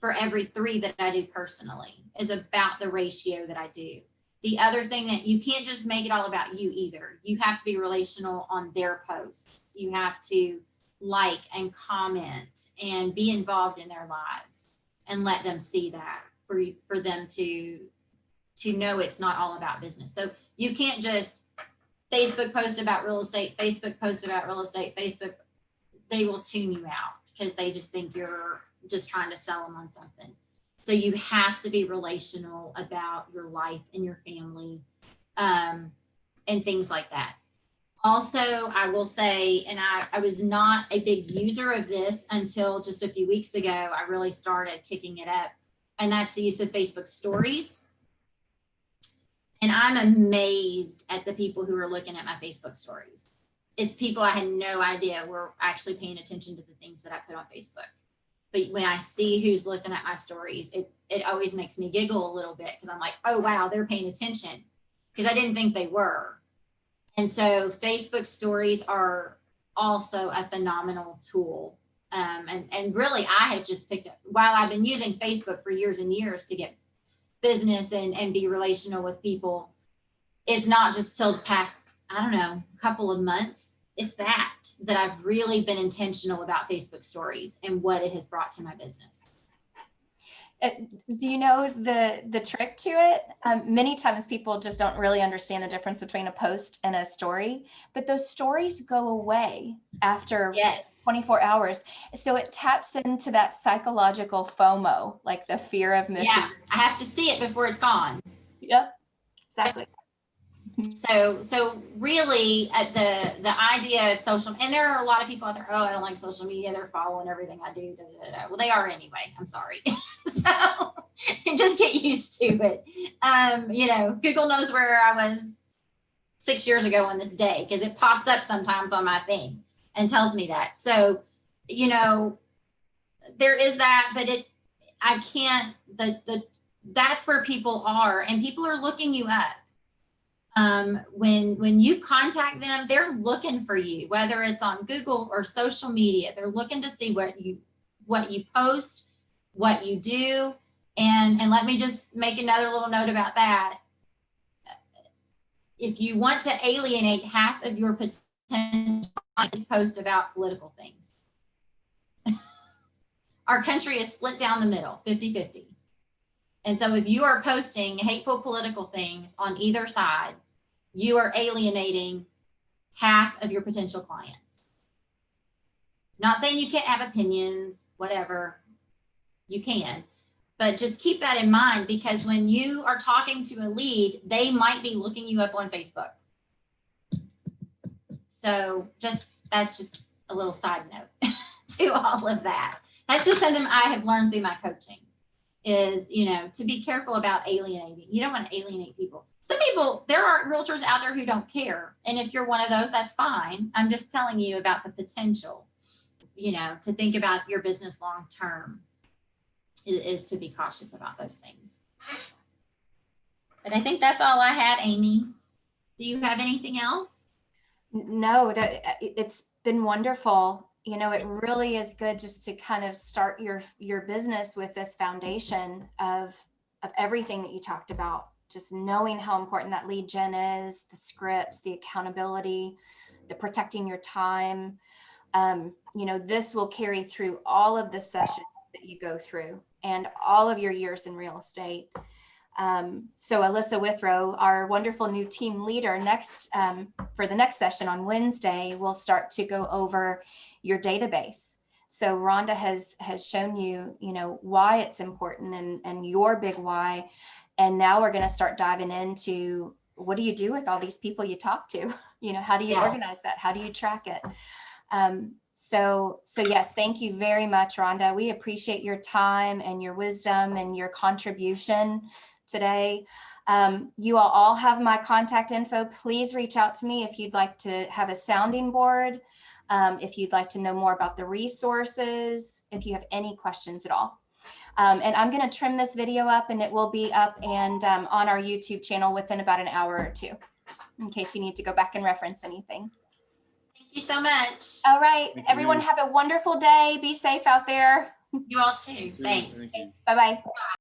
for every 3 that I do personally, is about the ratio that I do. The other thing, that you can't just make it all about you either. You have to be relational on their posts. You have to like and comment and be involved in their lives, and let them see that for them to know it's not all about business. So you can't just Facebook post about real estate, Facebook post about real estate, Facebook. They will tune you out because they just think you're just trying to sell them on something. So you have to be relational about your life and your family, and things like that. Also, I will say, and I was not a big user of this until just a few weeks ago, I really started kicking it up, and that's the use of Facebook stories. And I'm amazed at the people who are looking at my Facebook stories. It's people I had no idea were actually paying attention to the things that I put on Facebook. But when I see who's looking at my stories, it always makes me giggle a little bit, because I'm like, oh, wow, they're paying attention, because I didn't think they were. And so Facebook stories are also a phenomenal tool. And really, I have just picked up, while I've been using Facebook for years and years to get business and be relational with people, it's not just till the past, I don't know, couple of months, if that I've really been intentional about Facebook stories and what it has brought to my business. Do you know the trick to it? Many times people just don't really understand the difference between a post and a story, but those stories go away after Yes. 24 hours. So it taps into that psychological FOMO, like the fear of missing. Yeah, I have to see it before it's gone. Yep, exactly. So really, the idea of social, and there are a lot of people out there, oh, I don't like social media, they're following everything I do. Da, da, da. Well, they are anyway. I'm sorry. So just get used to it. Google knows where I was 6 years ago on this day, because it pops up sometimes on my thing and tells me that. So, there is that, but I can't, that's where people are, and people are looking you up. When you contact them, they're looking for you, whether it's on Google or social media. They're looking to see what you post, what you do. And let me just make another little note about that. if you want to alienate half of your potential, post about political things. Our country is split down the middle, 50-50. And so if you are posting hateful political things on either side, you are alienating half of your potential clients. Not saying you can't have opinions, whatever, you can, but just keep that in mind, because when you are talking to a lead, they might be looking you up on Facebook. So that's just a little side note to all of that. That's just something I have learned through my coaching is, to be careful about alienating. You don't want to alienate people. Some people, there are realtors out there who don't care. And if you're one of those, that's fine. I'm just telling you about the potential, to think about your business long-term is to be cautious about those things. But I think that's all I had, Amy. Do you have anything else? No, it's been wonderful. It really is good just to kind of start your business with this foundation of everything that you talked about. Just knowing how important that lead gen is, the scripts, the accountability, the protecting your time. This will carry through all of the sessions that you go through and all of your years in real estate. So Alyssa Withrow, our wonderful new team leader, for the next session on Wednesday, we'll start to go over your database. So Rhonda has shown you, why it's important and your big why. And now we're going to start diving into what do you do with all these people you talk to? How do you organize that? How do you track it? So yes, thank you very much, Rhonda. We appreciate your time and your wisdom and your contribution today. You all have my contact info. Please reach out to me if you'd like to have a sounding board, if you'd like to know more about the resources, if you have any questions at all. And I'm going to trim this video up and it will be up and on our YouTube channel within about an hour or two, in case you need to go back and reference anything. Thank you so much. All right, everyone have a wonderful day. Be safe out there. You all too. Thanks. Bye-bye.